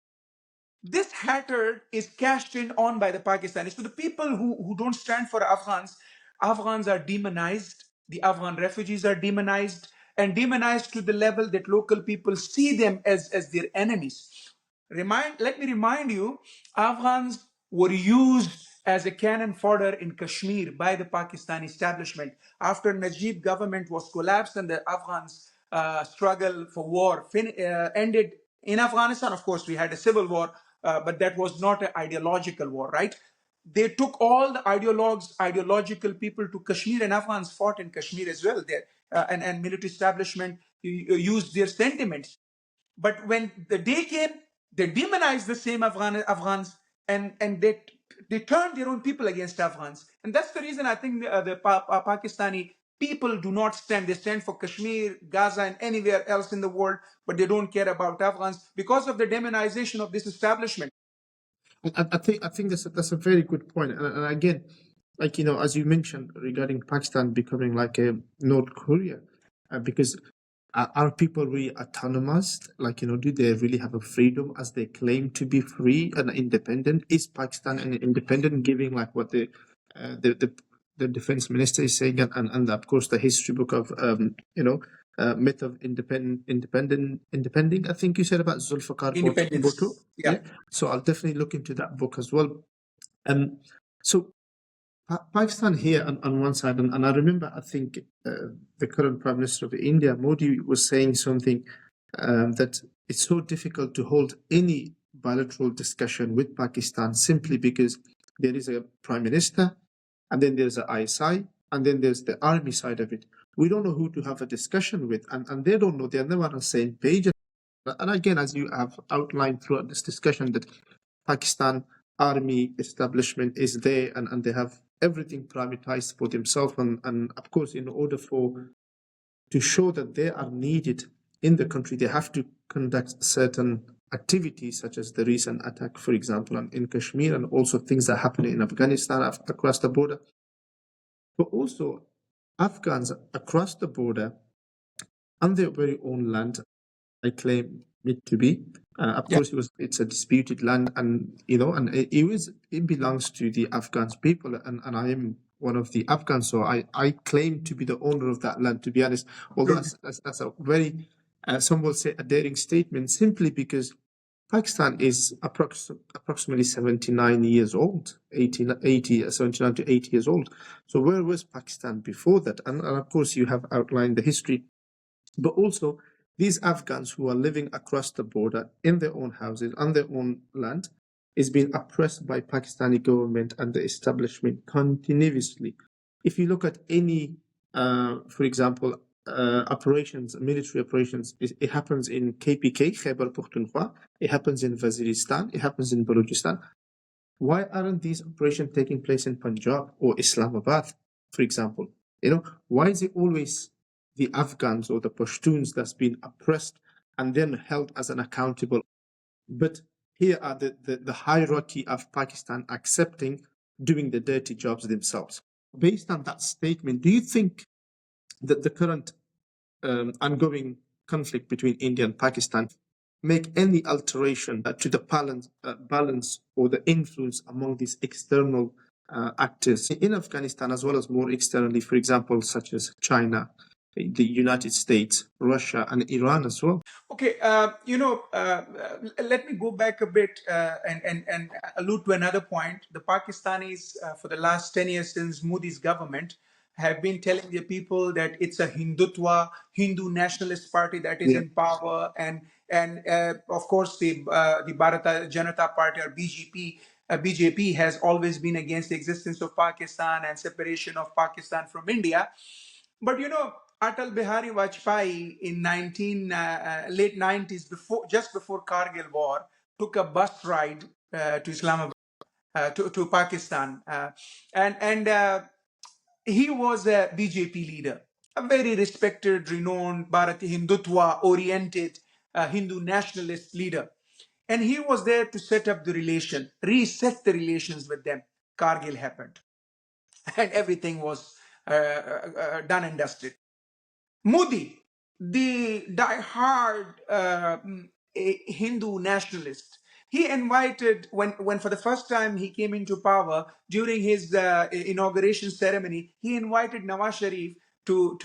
This hatred is cashed in on by the Pakistanis. So the people who don't stand for Afghans, Afghans are demonized. The Afghan refugees are demonized, and demonized to the level that local people see them as their enemies. Let me remind you, Afghans were used as a cannon fodder in Kashmir by the Pakistani establishment. After Najib government was collapsed and the Afghans struggle for war ended in Afghanistan, of course, we had a civil war, but that was not an ideological war, right? They took all the ideological people to Kashmir, and Afghans fought in Kashmir as well there. And military establishment used their sentiments. But when the day came, they demonized the same Afghans, and they turned their own people against Afghans. And that's the reason I think the Pakistani people do not stand. They stand for Kashmir, Gaza, and anywhere else in the world, but they don't care about Afghans because of the demonization of this establishment.
I think that's a very good point. And again, like, you know, as you mentioned regarding Pakistan becoming like a North Korea, because are people really autonomous? Like, you know, do they really have a freedom as they claim to be free and independent? Is Pakistan an independent, giving like what the defense minister is saying, and of course the history book of myth of independing. I think you said about Zulfikar Bhutto.
Independence. Yeah.
Yeah. So I'll definitely look into that book as well. So Pakistan here on one side, and I remember, I think the current Prime Minister of India, Modi, was saying something that it's so difficult to hold any bilateral discussion with Pakistan simply because there is a Prime Minister, and then there's the ISI, and then there's the army side of it. We don't know who to have a discussion with, and they don't know. They're never on the same page. And again, as you have outlined throughout this discussion, that Pakistan army establishment is there, and they have everything privatized for themselves. And of course, in order to show that they are needed in the country, they have to conduct certain activities such as the recent attack, for example, in Kashmir, and also things that happen in Afghanistan across the border. But also, Afghans across the border on their very own land, I claim it to be. Of
Yeah.
course, it's a disputed land, and and it belongs to the Afghans people, and I am one of the Afghans, so I claim to be the owner of that land. To be honest, although that's a very some will say a daring statement, simply because Pakistan is approximately 79 years old, 79 to 80 years old. So where was Pakistan before that? And of course, you have outlined the history. But also, these Afghans who are living across the border in their own houses, on their own land, is being oppressed by Pakistani government and the establishment continuously. If you look at any, for example, operations, military operations, it happens in KPK, Khyber Pakhtunkhwa, it happens in Waziristan, it happens in Balochistan. Why aren't these operations taking place in Punjab or Islamabad, for example? Why is it always the Afghans or the Pashtuns that's been oppressed and then held as an accountable? But here are the hierarchy of Pakistan accepting doing the dirty jobs themselves. Based on that statement, do you think that the current ongoing conflict between India and Pakistan make any alteration to the balance or the influence among these external actors in Afghanistan, as well as more externally, for example, such as China, the United States, Russia, and Iran as well?
Okay, let me go back a bit and allude to another point. The Pakistanis, for the last 10 years since Modi's government, have been telling the people that it's a Hindutva, Hindu nationalist party that is
Yeah.
in power, and of course the Bharatiya Janata Party or BJP. BJP has always been against the existence of Pakistan and separation of Pakistan from India. But Atal Bihari Vajpayee in late 90s, just before Kargil war, took a bus ride to Islamabad, to Pakistan, and he was a BJP leader, a very respected, renowned Bharati Hindutva oriented Hindu nationalist leader. And he was there to set up the reset the relations with them. Kargil happened, and everything was done and dusted. Modi, the die-hard Hindu nationalist, he invited, when for the first time he came into power during his inauguration ceremony, he invited Nawaz Sharif to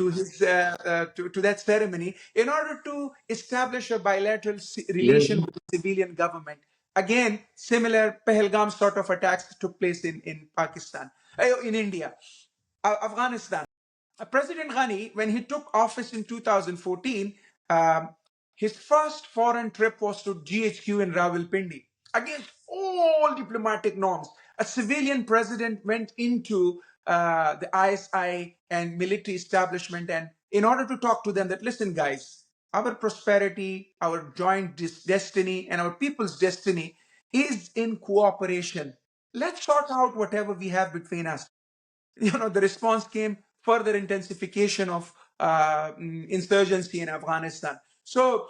that ceremony in order to establish a bilateral
Yeah.
relation with the civilian government. Again, similar Pahalgam sort of attacks took place in Pakistan, in India, Afghanistan. President Ghani, when he took office in 2014, his first foreign trip was to GHQ in Rawalpindi. Against all diplomatic norms, a civilian president went into the ISI and military establishment, and in order to talk to them that, listen, guys, our prosperity, our joint destiny, and our people's destiny is in cooperation. Let's sort out whatever we have between us. The response came further intensification of insurgency in Afghanistan. So,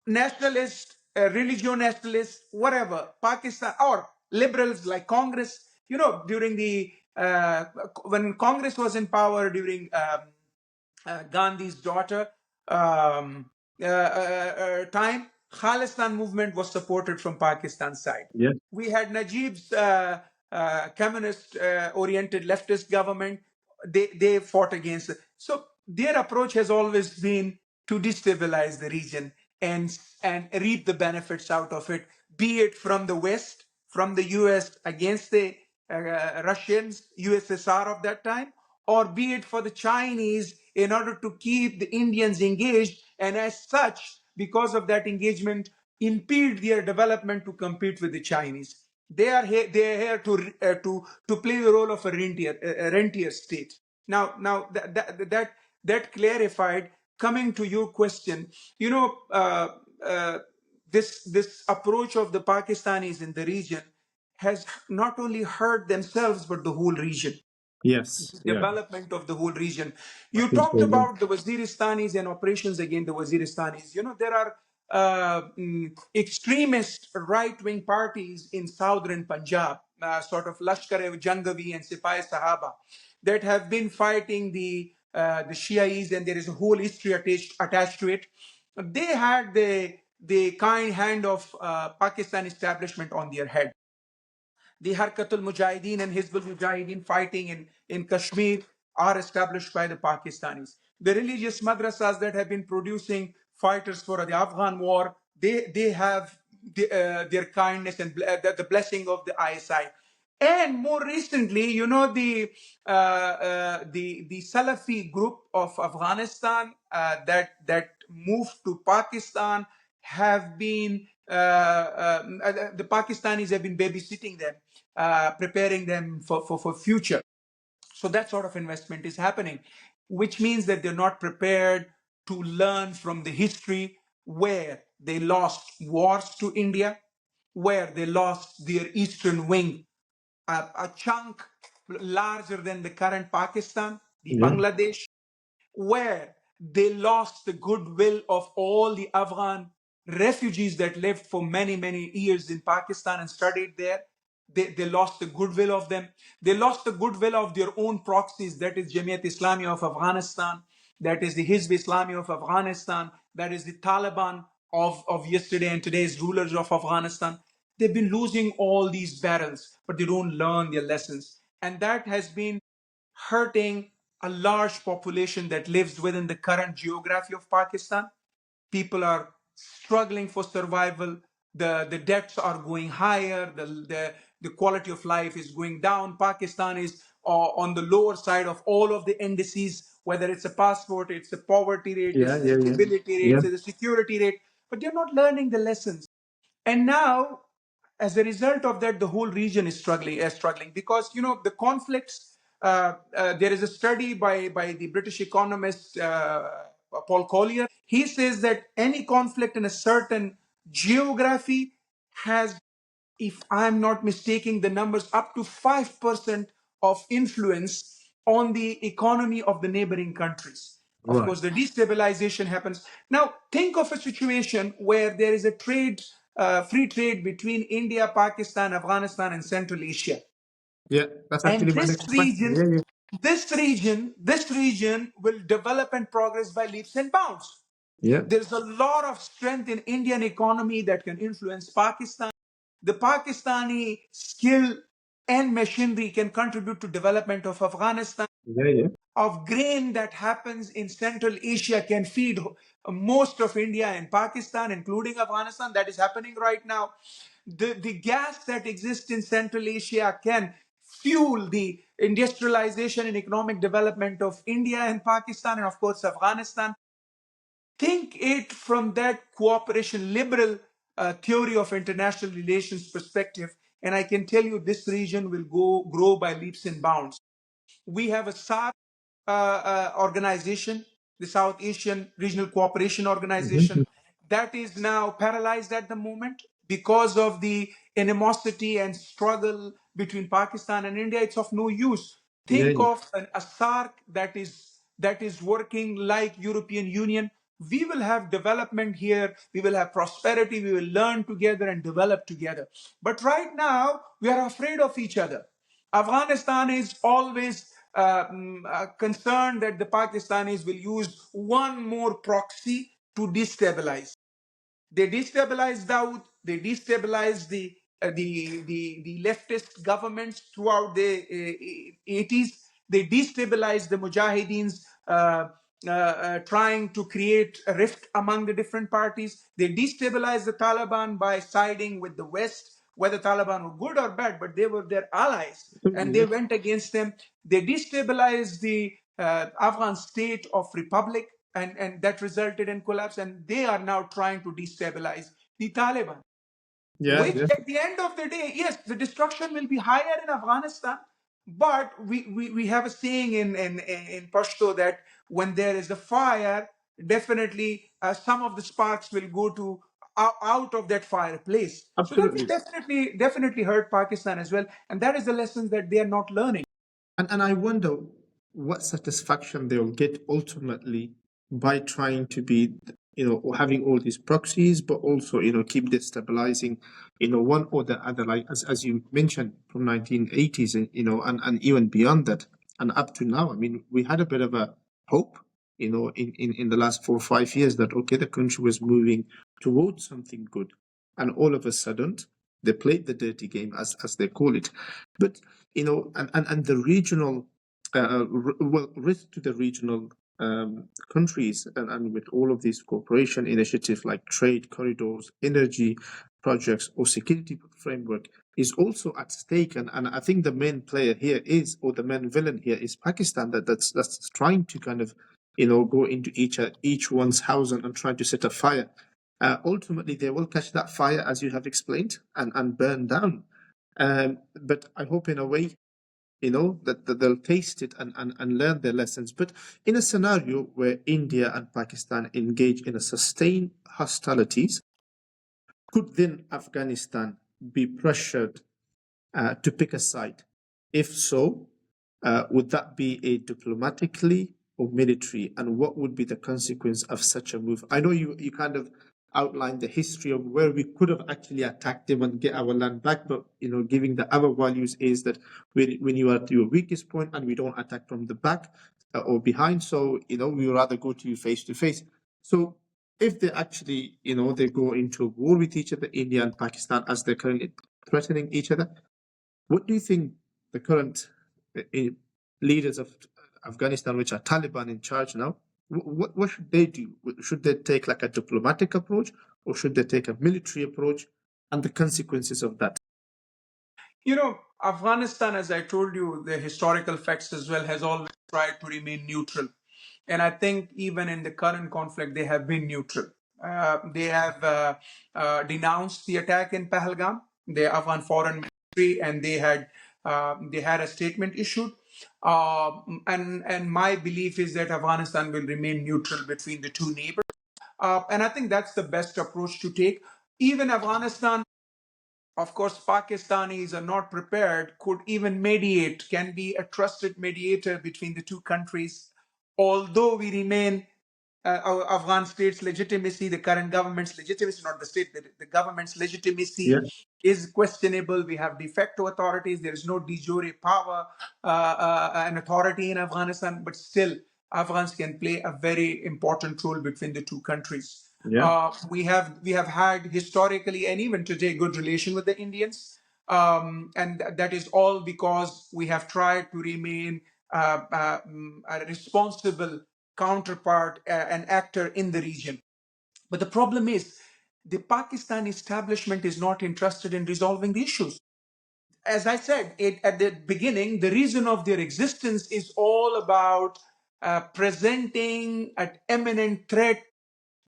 nationalists, religion nationalists, whatever, Pakistan, or liberals like Congress, during when Congress was in power during Gandhi's daughter time, Khalistan movement was supported from Pakistan's side.
Yeah.
We had Najib's communist-oriented leftist government. They fought against it. So their approach has always been to destabilize the region and reap the benefits out of it, be it from the West, from the US against the Russians, USSR of that time, or be it for the Chinese in order to keep the Indians engaged, and as such, because of that engagement, impede their development to compete with the Chinese. They are here to play the role of a rentier state. Now that clarified. Coming to your question, this approach of the Pakistanis in the region has not only hurt themselves but the whole region,
Yes. Yeah.
development of the whole region.
I
You
think
talked
so.
about the Waziristanis and operations against the Waziristanis. There are extremist right-wing parties in southern Punjab, sort of Lashkar-e-Jangavi and Sipai Sahaba, that have been fighting the Shiais, and there is a whole history attached to it. They had the kind hand of Pakistan establishment on their head. The Harkatul Mujahideen and Hizbul Mujahideen fighting in Kashmir are established by the Pakistanis. The religious madrasas that have been producing fighters for the Afghan war, they have their kindness and the blessing of the ISI. And more recently, you know, the Salafi group of Afghanistan that moved to Pakistan have been the Pakistanis have been babysitting them, preparing them for future. So that sort of investment is happening, which means that they're not prepared to learn from the history where they lost wars to India, where they lost their eastern wing, a chunk larger than the current Pakistan, the
Yeah.
Bangladesh, where they lost the goodwill of all the Afghan refugees that lived for many, many years in Pakistan and studied there. They lost the goodwill of them. They lost the goodwill of their own proxies, that is Jamiat Islami of Afghanistan, that is the Hizb Islami of Afghanistan, that is the Taliban of yesterday and today's rulers of Afghanistan. They've been losing all these battles, but they don't learn their lessons. And that has been hurting a large population that lives within the current geography of Pakistan. People are struggling for survival. The debts are going higher. The quality of life is going down. Pakistan is on the lower side of all of the indices, whether it's a passport, it's a poverty rate,
Yeah,
it's a
yeah, yeah.
stability rate,
Yeah.
it's a security rate, but they're not learning the lessons. And now, as a result of that, the whole region is struggling because, you know, the conflicts. There is a study by the British economist Paul Collier. He says that any conflict in a certain geography has, if I'm not mistaken, the numbers up to 5% of influence on the economy of the neighboring countries. Of
Right.
course, the destabilization happens. Now, think of a situation where there is a free trade between India, Pakistan, Afghanistan, and Central Asia.
Yeah, that's
And
actually my next question. Yeah, yeah.
this region will develop and progress by leaps and bounds.
Yeah.
There's a lot of strength in Indian economy that can influence Pakistan. The Pakistani skill and machinery can contribute to development of Afghanistan.
Yeah, yeah.
Of grain that happens in Central Asia can feed most of India and Pakistan, including Afghanistan. That is happening right now. The gas that exists in Central Asia can fuel the industrialization and economic development of India and Pakistan, and of course Afghanistan. Think it from that cooperation liberal theory of international relations perspective, and I can tell you this region will grow by leaps and bounds. We have a SARC organization, the South Asian Regional Cooperation
Mhm.
Organization, that is now paralyzed at the moment because of the animosity and struggle between Pakistan and India. It's of no use.
Yeah,
Think
yeah.
of a SARC that is working like European Union. We will have development here. We will have prosperity. We will learn together and develop together. But right now, we are afraid of each other. Afghanistan is always concerned that the Pakistanis will use one more proxy to destabilize. They destabilized Dawood. They destabilized the leftist governments throughout the 80s. They destabilized the Mujahideens, trying to create a rift among the different parties. They destabilized the Taliban by siding with the West, whether Taliban were good or bad, but they were their allies, and
Absolutely,
they
yeah.
went against them. They destabilized the Afghan state of republic, and that resulted in collapse. And they are now trying to destabilize the Taliban,
Yeah,
which
yeah.
at the end of the day, yes, the destruction will be higher in Afghanistan. But we have a saying in Pashto that when there is a fire, definitely some of the sparks will go to out of that fireplace. So that will
Absolutely.
definitely hurt Pakistan as well. And that is the lessons that they are not learning.
And I wonder what satisfaction they'll get ultimately by trying to be having all these proxies, but also, keep destabilizing, one or the other, like as you mentioned, from 1980s, and, and even beyond that, and up to now. I mean, we had a bit of a hope, in the last 4 or 5 years, that, okay, the country was moving towards something good. And all of a sudden, they played the dirty game, as they call it. But, and the regional, risk to the regional countries, and with all of these cooperation initiatives like trade corridors, energy projects, or security framework, is also at stake. And I think the main player here is, or the main villain here is Pakistan, that's trying to kind of, go into each one's house and try to set a fire. Ultimately, they will catch that fire, as you have explained, and burn down. But I hope, in a way, that they'll taste it and learn their lessons. But in a scenario where India and Pakistan engage in a sustained hostilities, could then Afghanistan be pressured to pick a side? If so, would that be a diplomatically or military? And what would be the consequence of such a move? I know you kind of outlined the history of where we could have actually attacked them and get our land back, but giving the other values is that when you are at your weakest point and we don't attack from the back or behind, so we would rather go to you face to face. So if they actually they go into a war with each other, India and Pakistan, as they're currently threatening each other, what do you think the current leaders of Afghanistan, which are Taliban in charge now, what should they do? Should they take like a diplomatic approach, or should they take a military approach, and the consequences of that?
Afghanistan, as I told you, the historical facts as well, has always tried to remain neutral. And I think even in the current conflict, they have been neutral. They have denounced the attack in Pahalgam, the Afghan foreign ministry, and they had a statement issued. And my belief is that Afghanistan will remain neutral between the two neighbors. And I think that's the best approach to take. Even Afghanistan, of course, Pakistanis are not prepared, could even mediate, can be a trusted mediator between the two countries. Although we remain our Afghan state's legitimacy, the current government's legitimacy, not the state, the government's legitimacy
Yeah,
is questionable. We have de facto authorities. There is no de jure power and authority in Afghanistan, but still, Afghans can play a very important role between the two countries.
yeah,
We have had historically and even today good relation with the Indians, and that is all because we have tried to remain a responsible counterpart, an actor in the region. But the problem is, the Pakistan establishment is not interested in resolving the issues. As I said at the beginning, the reason of their existence is all about presenting an imminent threat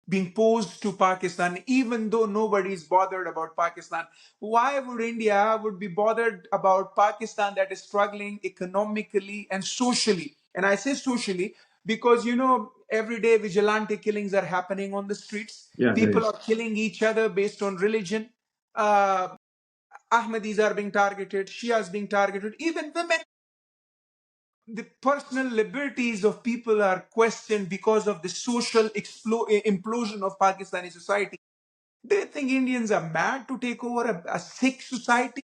being posed to Pakistan, even though nobody is bothered about Pakistan. Why would India would be bothered about Pakistan that is struggling economically and socially? And I say socially because every day vigilante killings are happening on the streets.
yeah, yeah,
People are killing each other based on religion. Uh, Ahmadis are being targeted, Shias being targeted, even women. The personal liberties of people are questioned because of the social implosion of Pakistani society. They think Indians are mad to take over a Sikh society.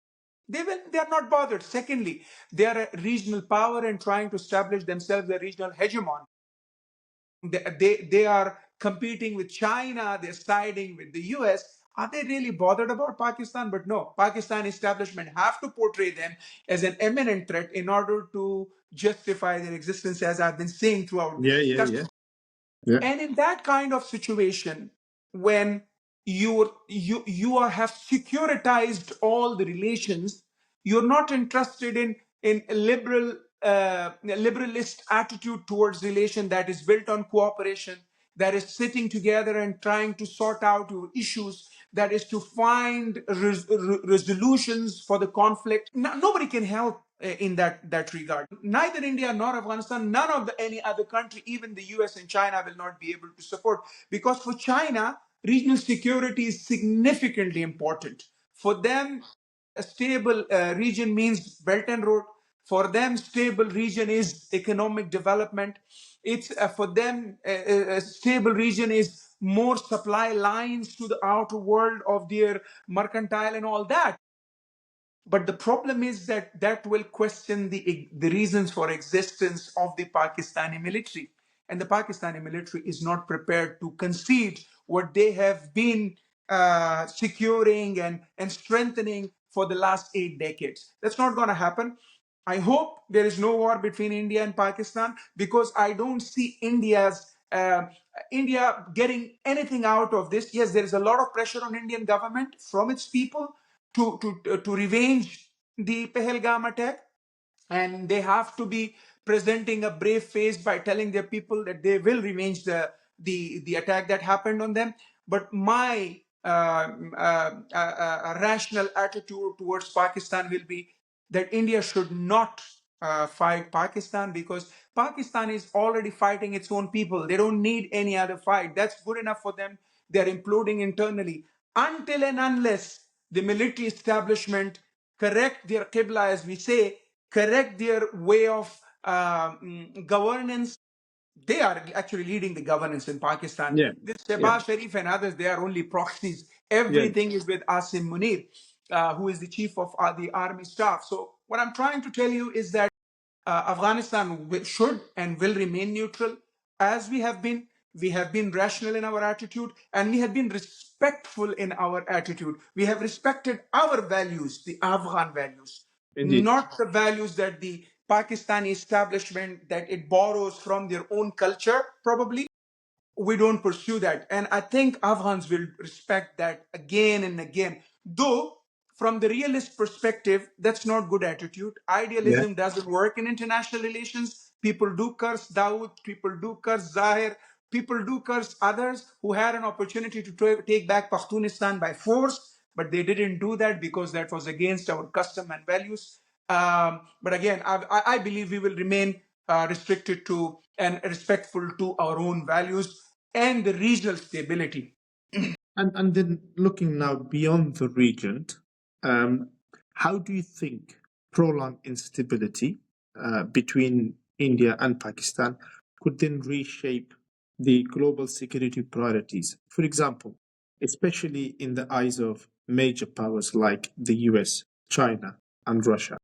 They are not bothered. Secondly, they are a regional power and trying to establish themselves a regional hegemon. They are competing with China, they're siding with the US. Are they really bothered about Pakistan? But no, Pakistan establishment have to portray them as an imminent threat in order to justify their existence, as I've been saying throughout this
yeah, yeah,
discussion.
yeah, yeah,
And in that kind of situation, when you have securitized all the relations, you're not interested in a liberalist attitude towards relation that is built on cooperation, that is sitting together and trying to sort out your issues, that is to find resolutions for the conflict. Nobody can help in that regard. Neither India nor Afghanistan, none of any other country, even the US and China, will not be able to support, because for China, regional security is significantly important. For them, a stable region means Belt and Road. For them, stable region is economic development. It's for them, a stable region is more supply lines to the outer world of their mercantile and all that. But the problem is that that will question the reasons for existence of the Pakistani military. And the Pakistani military is not prepared to concede what they have been securing and strengthening for the last 8 decades. That's not going to happen. I hope there is no war between India and Pakistan, because I don't see India getting anything out of this. Yes, there is a lot of pressure on Indian government from its people to revenge the Pahalgam attack, and they have to be presenting a brave face by telling their people that they will revenge the attack that happened on them. But my rational attitude towards Pakistan will be that India should not fight Pakistan, because Pakistan is already fighting its own people. They don't need any other fight. That's good enough for them. They're imploding internally. Until and unless the military establishment correct their qibla, as we say, correct their way of governance. They are actually leading the governance in Pakistan.
Yeah,
This
yeah,
Shehbaz Sharif and others, they are only proxies.
yeah,
Everything is with Asim Munir, who is the chief of the army staff. So what I'm trying to tell you is that Afghanistan should and will remain neutral, as we have been. We have been rational in our attitude, and we have been respectful in our attitude. We have respected our values, the Afghan values,
indeed.
not the values that the Pakistani establishment that it borrows from their own culture, probably. We don't pursue that. And I think Afghans will respect that again and again. Though, from the realist perspective, that's not good attitude.
Yeah,
Idealism doesn't work in international relations. People do curse Dawood, people do curse Zahir, people do curse others who had an opportunity to take back Pakhtunistan by force, but they didn't do that because that was against our custom and values. But again, I believe we will remain restricted to and respectful to our own values and the regional stability.
and then looking now beyond the region, um, how do you think prolonged instability between India and Pakistan could then reshape the global security priorities? For example, especially in the eyes of major powers like the US, China, and Russia.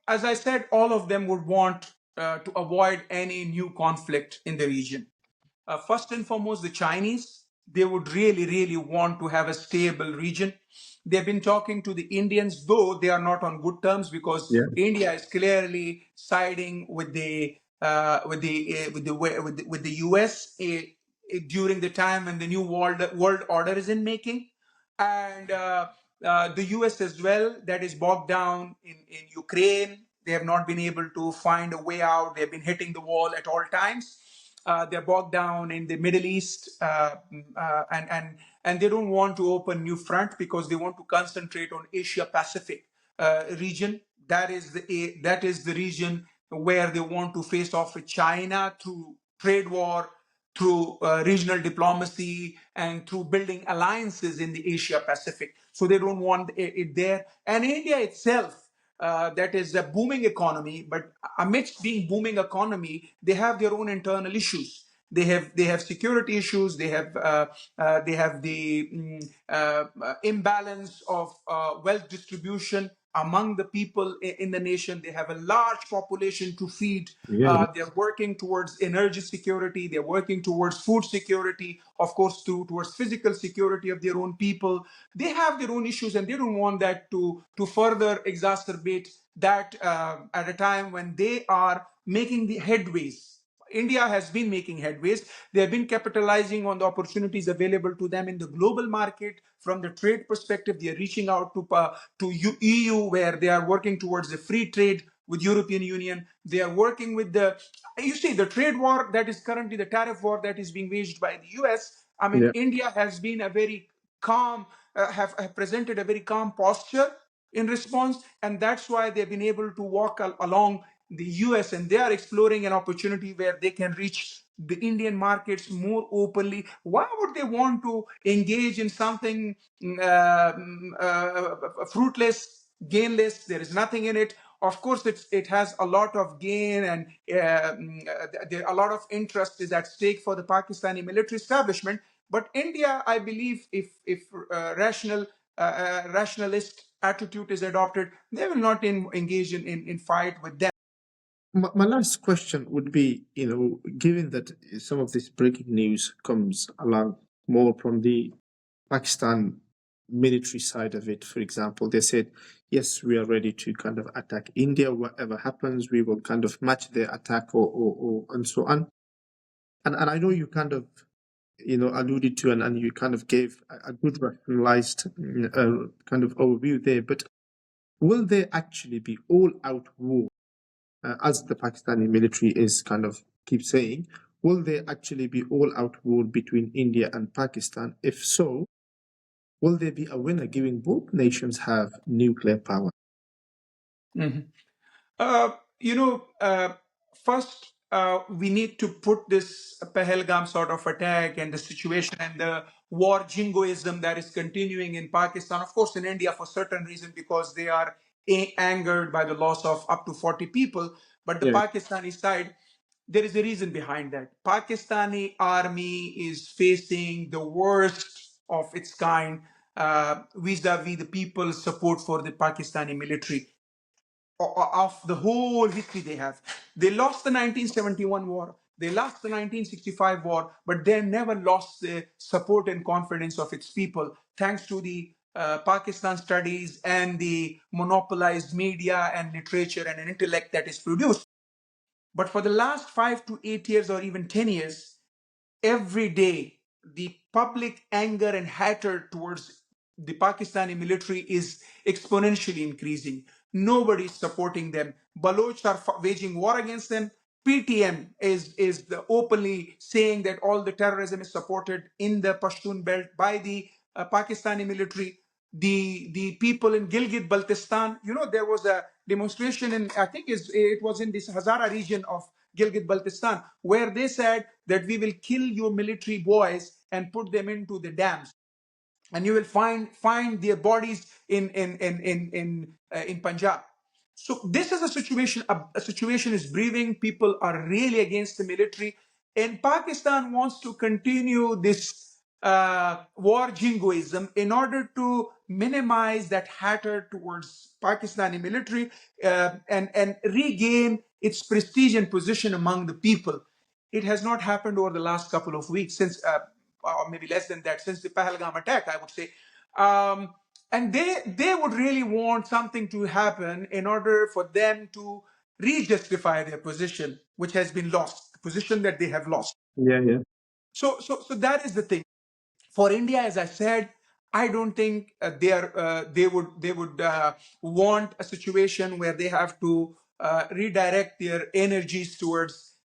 As I said, all of them would want to avoid any new conflict in the region. First and foremost, the Chinese, they would really, really want to have a stable region. They've been talking to the Indians, though they are not on good terms, because
Yeah,
India is clearly siding with the US during the time when the new world order is in making, and the US as well, that is bogged down in Ukraine. They have not been able to find a way out. They've been hitting the wall at all times. They're bogged down in the Middle East, and they don't want to open new front because they want to concentrate on Asia Pacific region. That is the region where they want to face off with China through trade war, through regional diplomacy, and through building alliances in the Asia Pacific. So they don't want it there. And India itself, that is a booming economy, but amidst being booming economy, they have their own internal issues. They have security issues. They have the imbalance of wealth distribution among the people in the nation. They have a large population to feed.
yeah,
They're working towards energy security. They're working towards food security, of course, towards physical security of their own people. They have their own issues, and they don't want that to further exacerbate that at a time when they are making the headways. India has been making headways. They have been capitalizing on the opportunities available to them in the global market. From the trade perspective, they are reaching out to EU, where they are working towards a free trade with European Union. They are working with the trade war that is currently the tariff war that is being waged by the US. I mean,
yeah.
India has been a very calm, have presented a very calm posture in response, and that's why they've been able to walk along the US, and they are exploring an opportunity where they can reach the Indian markets more openly. Why would they want to engage in something fruitless, gainless? There is nothing in it. Of course, it has a lot of gain, and a lot of interest is at stake for the Pakistani military establishment. But India, I believe, if rationalist attitude is adopted, they will not engage in fight with them.
My last question would be, given that some of this breaking news comes along more from the Pakistan military side of it, for example, they said, yes, we are ready to kind of attack India, whatever happens, we will kind of match their attack or and so on. And I know you kind of, alluded to and you kind of gave a good rationalized kind of overview there, but will there actually be all out war? As the Pakistani military is kind of keep saying, will there actually be all-out war between India and Pakistan? If so, will there be a winner given both nations have nuclear power?
Mhm. Uh, you know, first, we need to put this Pahalgam sort of attack and the situation and the war jingoism that is continuing in Pakistan, of course, in India for certain reason, because they are angered by the loss of up to 40 people. But the
Yeah,
Pakistani side, there is a reason behind that. Pakistani army is facing the worst of its kind vis-a-vis the people's support for the Pakistani military of the whole history they have. They lost the 1971 war, they lost the 1965 war, but they never lost the support and confidence of its people, thanks to the Pakistan studies and the monopolized media and literature and intellect that is produced. But for the last 5 to 8 years or even 10 years, every day the public anger and hatred towards the Pakistani military is exponentially increasing. Nobody is supporting them. Baloch are waging war against them. PTM is openly saying that all the terrorism is supported in the Pashtun belt by the Pakistani military. The people in Gilgit Baltistan, there was a demonstration in, I think it was in this Hazara region of Gilgit Baltistan, where they said that we will kill your military boys and put them into the dams, and you will find their bodies in Punjab. So this is a situation. A situation is brewing. People are really against the military, and Pakistan wants to continue this war jingoism in order to minimize that hatred towards Pakistani military and regain its prestige and position among the people. It has not happened over the last couple of weeks since, or maybe less than that, since the Pahalgam attack, I would say. And they would really want something to happen in order for them to re-justify their position, which has been lost, the position that they have lost.
yeah, yeah.
So that is the thing. For India, as I said, I don't think they would want a situation where they have to redirect their energies towards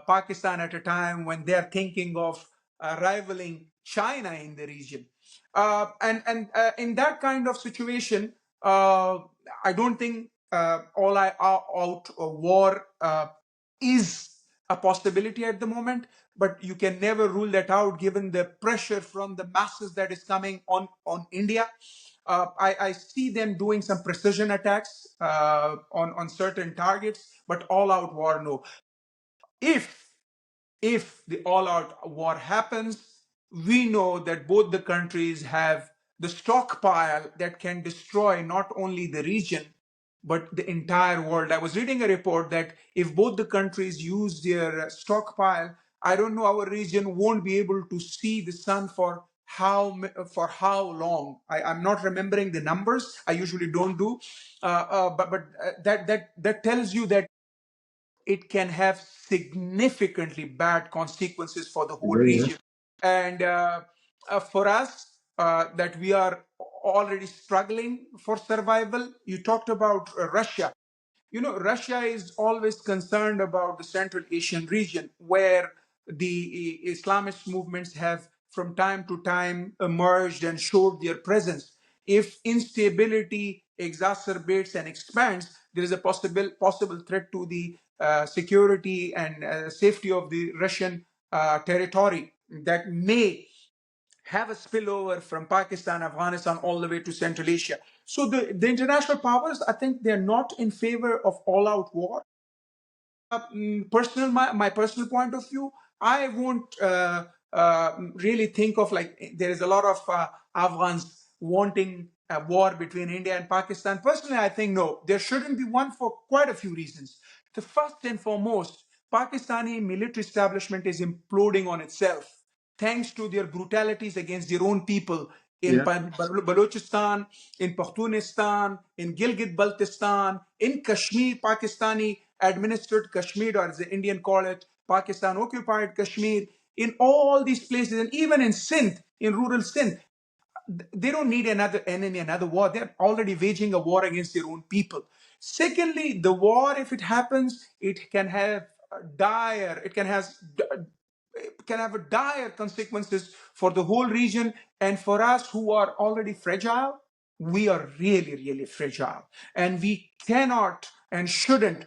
Pakistan at a time when they're thinking of rivaling China in the region. And in that kind of situation, I don't think all-out war is a possibility at the moment, but you can never rule that out given the pressure from the masses that is coming on India. I see them doing some precision attacks on certain targets, but all-out war, no. If if the all-out war happens, we know that both the countries have the stockpile that can destroy not only the region but the entire world. I was reading a report that if both the countries use their stockpile, I don't know, our region won't be able to see the sun for how long. I'm not remembering the numbers. I usually don't do, but that tells you that it can have significantly bad consequences for the whole
Yeah, yeah.
region. And for us, that we are already struggling for survival. You talked about Russia. Russia is always concerned about the Central Asian region, where the Islamist movements have from time to time emerged and showed their presence. If instability exacerbates and expands, there is a possible threat to the security and safety of the Russian territory that may have a spillover from Pakistan, Afghanistan, all the way to Central Asia. So the international powers, I think they're not in favor of all-out war. My personal point of view, I won't really think of like there is a lot of Afghans wanting a war between India and Pakistan. Personally, I think no, there shouldn't be one for quite a few reasons. The first and foremost, Pakistani military establishment is imploding on itself thanks to their brutalities against their own people in Balochistan, in Pakhtunistan, in Gilgit-Baltistan, in Kashmir, Pakistani administered Kashmir, or as the Indian call it, Pakistan occupied Kashmir, in all these places, and even in Sindh, in rural Sindh. They don't need another enemy, another war. They're already waging a war against their own people. Secondly, the war, if it happens, it can have dire consequences for the whole region. And for us who are already fragile, we are really, really fragile. And we cannot and shouldn't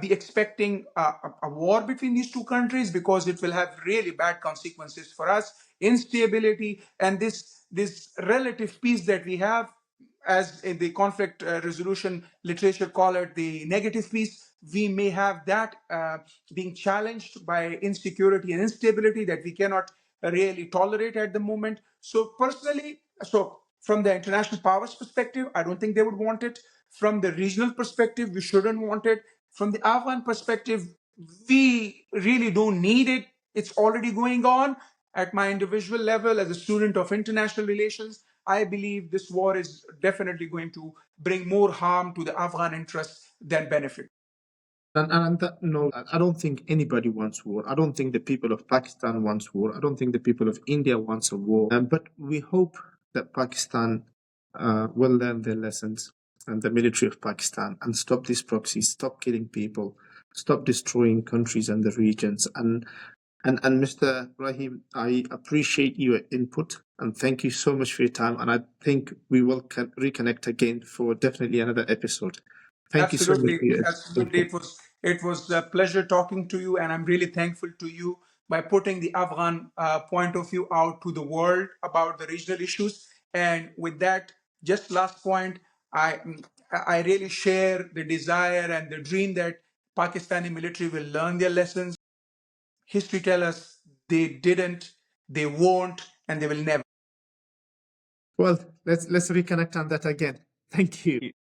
be expecting a war between these two countries, because it will have really bad consequences for us, instability, and this relative peace that we have, as in the conflict resolution literature call it, the negative peace. We may have that being challenged by insecurity and instability that we cannot really tolerate at the moment. So personally, from the international powers perspective, I don't think they would want it. From the regional perspective, we shouldn't want it. From the Afghan perspective, we really don't need it. It's already going on. At my individual level, as a student of international relations, I believe this war is definitely going to bring more harm to the Afghan interests than benefit.
And on that note, I don't think anybody wants war. I don't think the people of Pakistan wants war. I don't think the people of India wants a war. But we hope that Pakistan will learn their lessons, and the military of Pakistan, and stop these proxies, stop killing people, stop destroying countries and the regions. And Mr. Rahim, I appreciate your input and thank you so much for your time. And I think we will reconnect again for definitely another episode. Thank you so much for your
Absolutely. It was a pleasure talking to you, and I'm really thankful to you by putting the Afghan point of view out to the world about the regional issues. And with that, just last point, I really share the desire and the dream that Pakistani military will learn their lessons. History tells us they didn't, they won't, and they will never.
Well, let's reconnect on that again. Thank you.